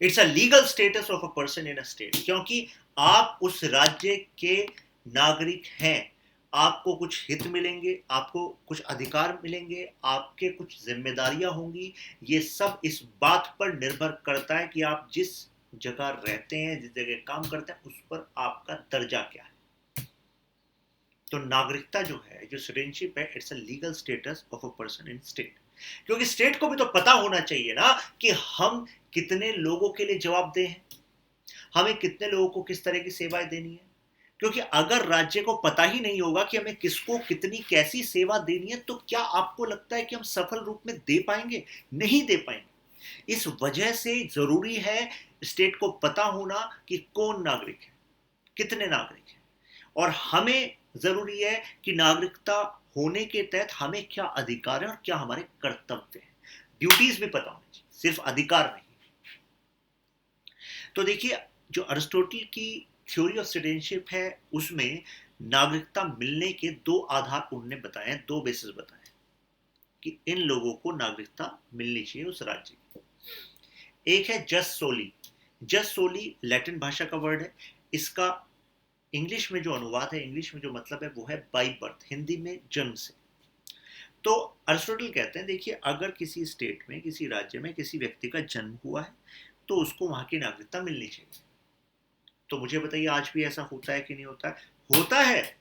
It's a legal status of a person in a state, क्योंकि आप उस राज्य के नागरिक हैं, आपको कुछ हित मिलेंगे, आपको कुछ अधिकार मिलेंगे, आपके कुछ जिम्मेदारियां होंगी। ये सब इस बात पर निर्भर करता है कि आप जिस जगह रहते हैं, जिस जगह काम करते हैं, उस पर आपका दर्जा क्या है। तो नागरिकता जो है, जो सिटीजनशिप है, it's a legal status of a person in state. क्योंकि स्टेट को भी तो पता होना चाहिए ना कि हम कितने लोगों के लिए जवाबदेह हैं, हमें कितने लोगों को किस तरह की सेवाएं देनी है। क्योंकि अगर राज्य को पता ही नहीं होगा कि हमें किसको कितनी कैसी सेवा देनी है, तो क्या आपको लगता है कि हम सफल रूप में दे पाएंगे? नहीं दे पाएंगे। इस वजह से जरूरी है स्टेट को पता होना कि कौन नागरिक है, कितने नागरिक हैं, और हमें जरूरी है कि नागरिकता होने के तहत हमें क्या अधिकार है और क्या हमारे कर्तव्य हैं। ड्यूटीज भी पता होनी चाहिए, सिर्फ अधिकार नहीं। तो देखिए जो अरिस्टोटल की थ्योरी ऑफ सिटीजनशिप है, उसमें नागरिकता मिलने के दो आधार उन्होंने बताए हैं, दो बेसिस बताए कि इन लोगों को नागरिकता मिलनी चाहिए उस राज्य की। एक है जस सोली। जस सोली लैटिन भाषा का वर्ड है। इसका इंग्लिश में जो अनुवाद है, इंग्लिश में जो मतलब है वो है बाई बर्थ, हिंदी में जन्म से। तो अरिस्टोटल कहते हैं देखिए अगर किसी स्टेट में, किसी राज्य में किसी व्यक्ति का जन्म हुआ है तो उसको वहां की नागरिकता मिलनी चाहिए। तो मुझे बताइए आज भी ऐसा होता है कि नहीं होता है? होता है।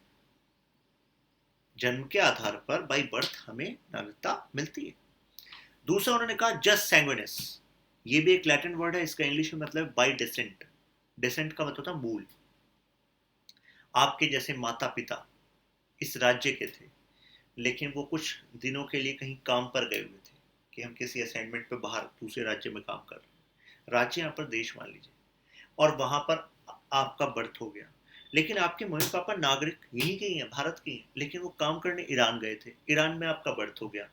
जन्म के आधार पर बाई बर्थ हमें नागरिकता मिलती है। दूसरा उन्होंने कहा जस्ट सैंग्विनिस। ये भी एक लैटिन वर्ड है, इसका इंग्लिश में मतलब बाई डिसेंट। डिसेंट का मतलब होता मूल। आपके जैसे माता पिता इस राज्य के थे, लेकिन वो कुछ दिनों के लिए कहीं काम पर गए हुए थे कि हम किसी असाइनमेंट पे बाहर दूसरे राज्य में काम कर रहे हैं। राज्य यहाँ पर देश मान लीजिए, और वहां पर आपका बर्थ हो गया, लेकिन आपके मम्मी पापा नागरिक यहीं के ही हैं, भारत के हैं, लेकिन वो काम करने ईरान गए थे, ईरान में आपका बर्थ हो गया।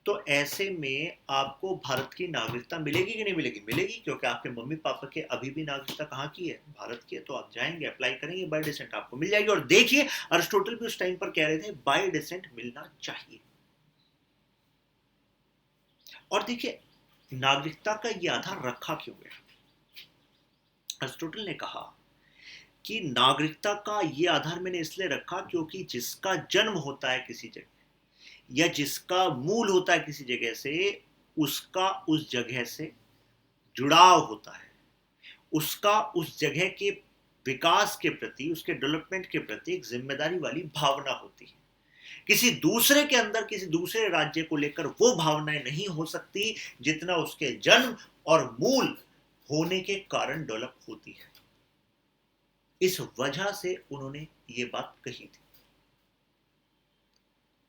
तो ऐसे में आपको भारत की नागरिकता मिलेगी कि नहीं मिलेगी? मिलेगी, क्योंकि आपके मम्मी पापा के अभी भी नागरिकता कहाँ की है? भारत की है। तो आप जाएंगे, अप्लाई करेंगे, बाय डिसेंट आपको मिल जाएगी। और देखिए अरिस्टोटल भी उस टाइम पर कह रहे थे बाय डिसेंट मिलना चाहिए। और देखिए नागरिकता का यह आधार रखा क्यों गया? अरिस्टोटल ने कहा कि नागरिकता का ये आधार मैंने इसलिए रखा क्योंकि जिसका जन्म होता है किसी जगह, या जिसका मूल होता है किसी जगह से, उसका उस जगह से जुड़ाव होता है, उसका उस जगह के विकास के प्रति, उसके डेवलपमेंट के प्रति एक जिम्मेदारी वाली भावना होती है। किसी दूसरे के अंदर, किसी दूसरे राज्य को लेकर वो भावनाएं नहीं हो सकती जितना उसके जन्म और मूल होने के कारण डेवलप होती है। इस वजह से उन्होंने ये बात कही थी।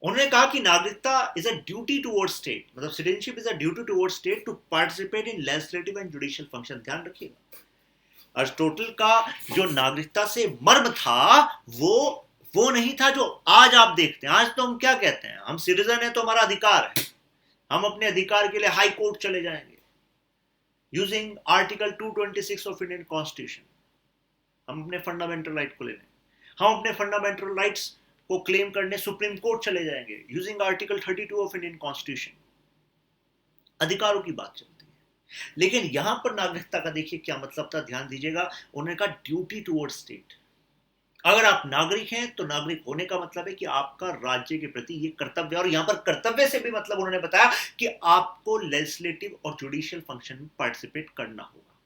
उन्होंने कहा कि नागरिकता is a duty towards state, मतलब citizenship is a duty towards state to participate in legislative and judicial function. ध्यान रखिएगा, अरिस्टोटल का जो नागरिकता से मर्म था वो नहीं था जो आज आप देखते हैं। आज तो हम क्या कहते हैं, हम सिटीजन है तो हमारा अधिकार है, हम अपने अधिकार के लिए हाई कोर्ट चले जाएंगे using article 226 of Indian constitution. हम अपने फंडामेंटल राइट को लेने, हम अपने फंडामेंटल राइट्स को क्लेम करने सुप्रीम कोर्ट चले जाएंगे using article 32 of Indian constitution. अधिकारों की बात चलती है। लेकिन यहां पर नागरिकता का देखिए क्या मतलब था, ध्यान दीजिएगा। उन्होंने कहा ड्यूटी टुवर्ड स्टेट। अगर आप नागरिक हैं तो नागरिक होने का मतलब है कि आपका राज्य के प्रति ये कर्तव्य, और यहां पर कर्तव्य से भी मतलब उन्होंने बताया कि आपको लेजिस्लेटिव और जुडिशियल फंक्शन में पार्टिसिपेट करना होगा।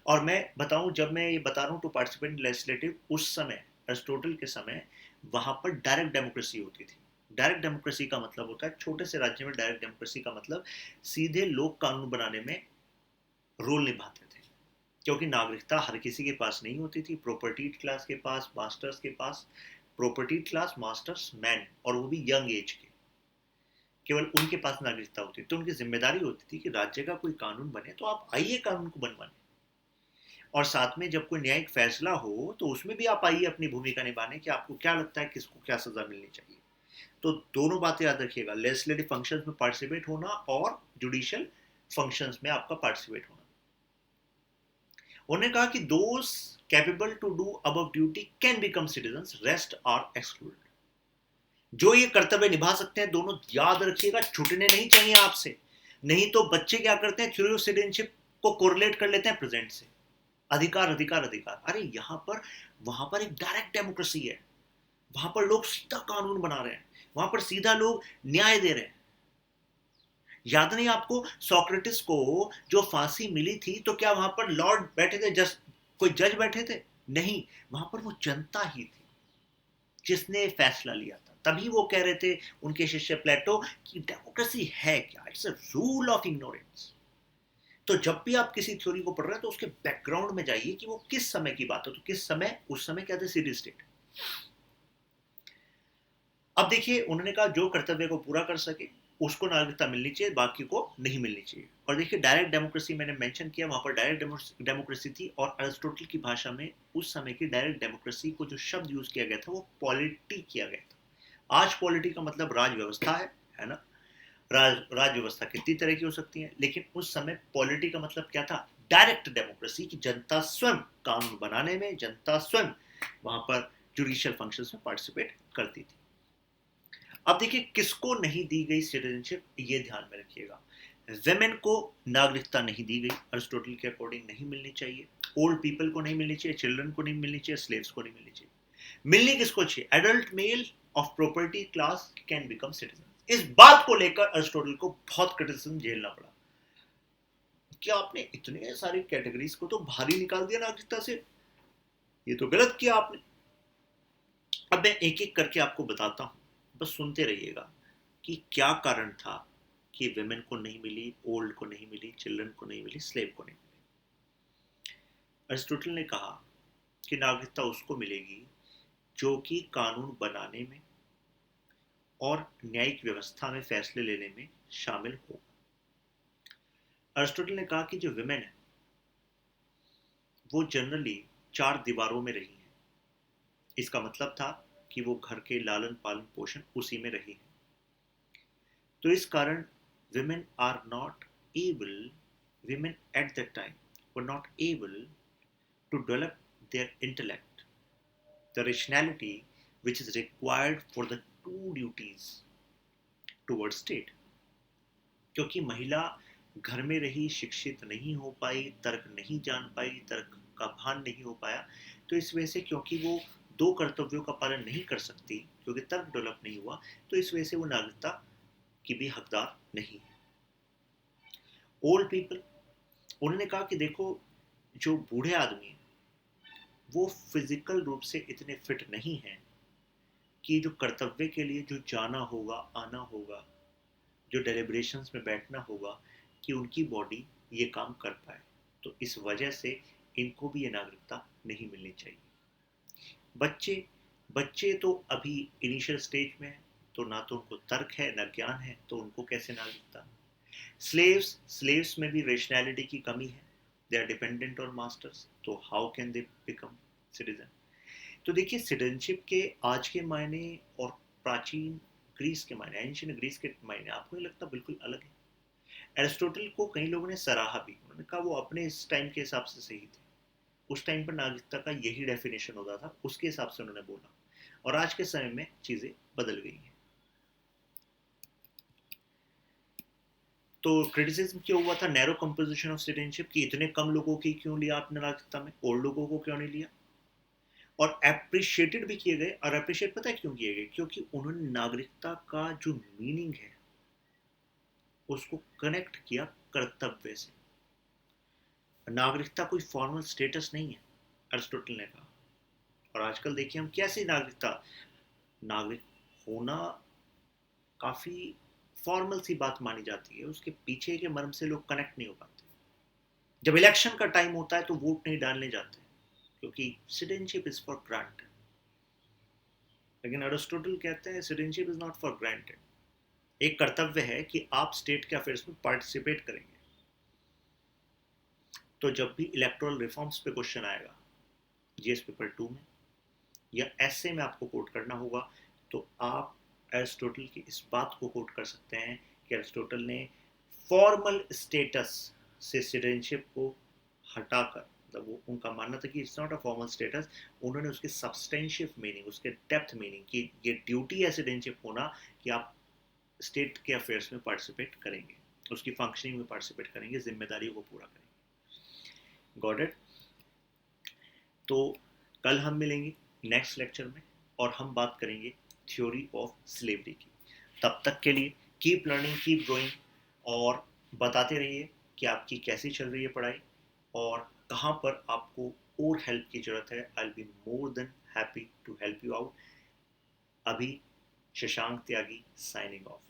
और मैं बताऊं, जब मैं ये बता रहा हूं टू पार्टिसिपेट इन लेजिस्लेटिव, उस समय अरिस्टोटल के समय वहां पर डायरेक्ट डेमोक्रेसी होती थी। डायरेक्ट डेमोक्रेसी का मतलब होता है, छोटे से राज्य में डायरेक्ट डेमोक्रेसी का मतलब सीधे लोग कानून बनाने में रोल निभाते थे, क्योंकि नागरिकता हर किसी के पास नहीं होती थी। प्रॉपर्टी क्लास के पास, मास्टर्स के पास, प्रॉपर्टी क्लास मास्टर्स मैन, और वो भी यंग एज के, केवल उनके पास नागरिकता होती थी। तो उनकी जिम्मेदारी होती थी कि राज्य का कोई कानून बने तो आप आइए कानून को बनवाने, और साथ में जब कोई न्यायिक फैसला हो तो उसमें भी आप आइए अपनी भूमिका निभाने कि आपको क्या लगता है किसको क्या सजा मिलनी चाहिए। तो दोनों बातें याद रखिएगा, लेजिस्लेटिव फंक्शंस में पार्टिसिपेट होना और जुडिशियल फंक्शंस में आपका पार्टिसिपेट होना। उन्होंने कहा कि those capable to do above duty can become citizens, rest are excluded. जो ये कर्तव्य निभा सकते हैं दोनों, याद रखिएगा, छूटने नहीं चाहिए आपसे। नहीं तो बच्चे क्या करते हैं, थ्योरी ऑफ सिटीजनशिप को कोरिलेट कर लेते हैं प्रेजेंट से। अधिकार अधिकार अधिकार, अरे यहां पर वहां पर एक डायरेक्ट डेमोक्रेसी है, वहां पर लोग सीधा कानून बना रहे हैं, वहां पर सीधा लोग न्याय दे रहे हैं। याद नहीं आपको सोक्रेटिस को जो फांसी मिली थी, तो क्या वहां पर लॉर्ड बैठे थे, जस्ट कोई जज बैठे थे? नहीं, वहां पर वो जनता ही थी जिसने फैसला लिया था। तभी वो कह रहे थे उनके शिष्य प्लेटो कि डेमोक्रेसी है क्या, it's a rule of ignorance. तो जब भी आप किसी थ्योरी को पढ़ रहे हैं तो उसके बैकग्राउंड में जाइए कि वो किस समय की बात है। तो किस समय, उस समय क्या थे, सिटी स्टेट। अब देखिए, उन्होंने कहा जो कर्तव्य को पूरा कर सके उसको नागरिकता मिलनी चाहिए, बाकी को नहीं मिलनी चाहिए। और देखिए डायरेक्ट डेमोक्रेसी मैंने मेंशन किया, वहां पर डायरेक्ट डेमोक्रेसी थी, और अरिस्टोटल की भाषा में उस समय की डायरेक्ट डेमोक्रेसी को जो शब्द यूज किया गया था वो पॉलिटी किया गया था। आज पॉलिटी का मतलब राज व्यवस्था है ना। राज व्यवस्था कितनी तरह की हो सकती है, लेकिन उस समय पॉलिटी का मतलब क्या था, डायरेक्ट डेमोक्रेसी, की जनता स्वयं कानून बनाने में, जनता स्वयं वहां पर जुडिशियल फंक्शंस में पार्टिसिपेट करती थी। अब देखिए किसको नहीं दी गई सिटीजनशिप, ये ध्यान में रखिएगा। वेमेन को नागरिकता नहीं दी गई, अरिस्टोटल के अकॉर्डिंग नहीं मिलनी चाहिए। ओल्ड पीपल को नहीं मिलनी चाहिए, चिल्ड्रन को नहीं मिलनी चाहिए, स्लेव्स को नहीं मिलनी चाहिए। मिलनी किसको चाहिए, adult male of property class can become citizen. इस बात को लेकर अरिस्टोटल को बहुत क्रिटिसिज्म झेलना पड़ा। क्या आपने इतने सारी कैटेगरीज को तो भारी निकाल दिया नागरिकता से, ये तो गलत किया आपने। अब मैं एक एक करके आपको बताता हूं, बस सुनते रहिएगा कि क्या कारण था कि विमेन को नहीं मिली, ओल्ड को नहीं मिली, चिल्ड्रन को नहीं मिली, स्लेव को नहीं मिली। अरिस्टोटल ने कहा कि नागरिकता उसको मिलेगी जो कि कानून बनाने में और न्यायिक व्यवस्था में फैसले लेने में शामिल हो। अरिस्टोटल ने कहा कि जो विमेन है वो जनरली चार दीवारों में रही है। इसका मतलब था कि वो घर के लालन पालन पोषण उसी में रही है। तो इस कारण women are not able, women at that time were not able to develop their intellect, the rationality which is required for the two duties towards state। क्योंकि महिला घर में रही, शिक्षित नहीं हो पाई, तर्क नहीं जान पाई, तर्क का भान नहीं हो पाया, तो इस वजह से, क्योंकि वो दो कर्तव्यों का पालन नहीं कर सकती, क्योंकि तर्क डेवलप नहीं हुआ, तो इस वजह से वो नागरिकता की भी हकदार नहीं है। ओल्ड पीपल, उन्होंने कहा कि देखो जो बूढ़े आदमी हैं वो फिजिकल रूप से इतने फिट नहीं हैं कि जो कर्तव्य के लिए जो जाना होगा, आना होगा, जो डेलिब्रेशंस में बैठना होगा, कि उनकी बॉडी ये काम कर पाए। तो इस वजह से इनको भी ये नागरिकता नहीं मिलनी चाहिए। बच्चे बच्चे तो अभी इनिशियल स्टेज में है, तो ना तो उनको तर्क है ना ज्ञान है, तो उनको कैसे नागरिकता? स्लेव्स में भी रेशनैलिटी की कमी है, they are dependent on masters, तो how can they become citizen? तो देखिए, सिटीजनशिप के आज के मायने और प्राचीन ग्रीस के मायने, एंशियंट ग्रीस के मायने आपको नहीं लगता बिल्कुल अलग है? एरिस्टोटल को कई लोगों ने सराहा भी, उन्होंने कहा वो अपने इस टाइम के हिसाब से सही थे, उस टाइम पर नागरिकता का यही डेफिनेशन होता था, उसके हिसाब से उन्होंने बोला, और आज के समय में चीज़ें बदल गई हैं। तो क्रिटिसिज्म क्यों हुआ था नैरो कंपोजिशन ऑफ सिटीजनशिप, कि इतने कम लोगों की क्यों लिया आपने नागरिकता में, और लोगों को क्यों नहीं लिया? और अप्रिशिएटेड भी किए गए, और अप्रिशिएट पता है क्यों किए गए? क्योंकि उन्होंने नागरिकता का जो मीनिंग है उसको कनेक्ट किया कर्तव्य से। नागरिकता कोई फॉर्मल स्टेटस नहीं है, अरिस्टोटल ने कहा। और आजकल देखिए हम कैसे नागरिकता, नागरिक होना काफ़ी फॉर्मल सी बात मानी जाती है, उसके पीछे के मर्म से लोग कनेक्ट नहीं हो पाते। जब इलेक्शन का टाइम होता है तो वोट नहीं डालने जाते, क्योंकि सिटीजनशिप इज फॉर ग्रांटेड। लेकिन अरिस्टोटल कहते हैं citizenship is not for granted, एक कर्तव्य है कि आप स्टेट के अफेयर्स में पार्टिसिपेट करेंगे। तो जब भी इलेक्टोरल रिफॉर्म्स पे क्वेश्चन आएगा जीएस पेपर 2 में या एसए में आपको कोट करना होगा, तो आप एरिस्टोटल की इस बात को कोट कर सकते हैं कि एरिस्टोटल ने फॉर्मल स्टेटस से सिटीजनशिप को हटाकर, मतलब वो उनका मानना था कि it's not a formal status, उन्होंने उसके सब्सटेंशिव मीनिंग, उसके डेप्थ मीनिंग की ये ड्यूटी है सिटीजनशिप होना कि आप स्टेट के अफेयर्स में पार्टिसिपेट करेंगे, उसकी फंक्शनिंग में पार्टिसिपेट करेंगे, जिम्मेदारियों को पूरा करेंगे। Got it? तो कल हम मिलेंगे नेक्स्ट लेक्चर में, और हम बात करेंगे थ्योरी ऑफ स्लेवरी की। तब तक के लिए कीप लर्निंग, कीप ग्रोइंग, और बताते रहिए कि आपकी कैसी चल रही है पढ़ाई और कहाँ पर आपको और हेल्प की ज़रूरत है। I will be more than happy to help you out. अभी शशांक त्यागी साइनिंग ऑफ।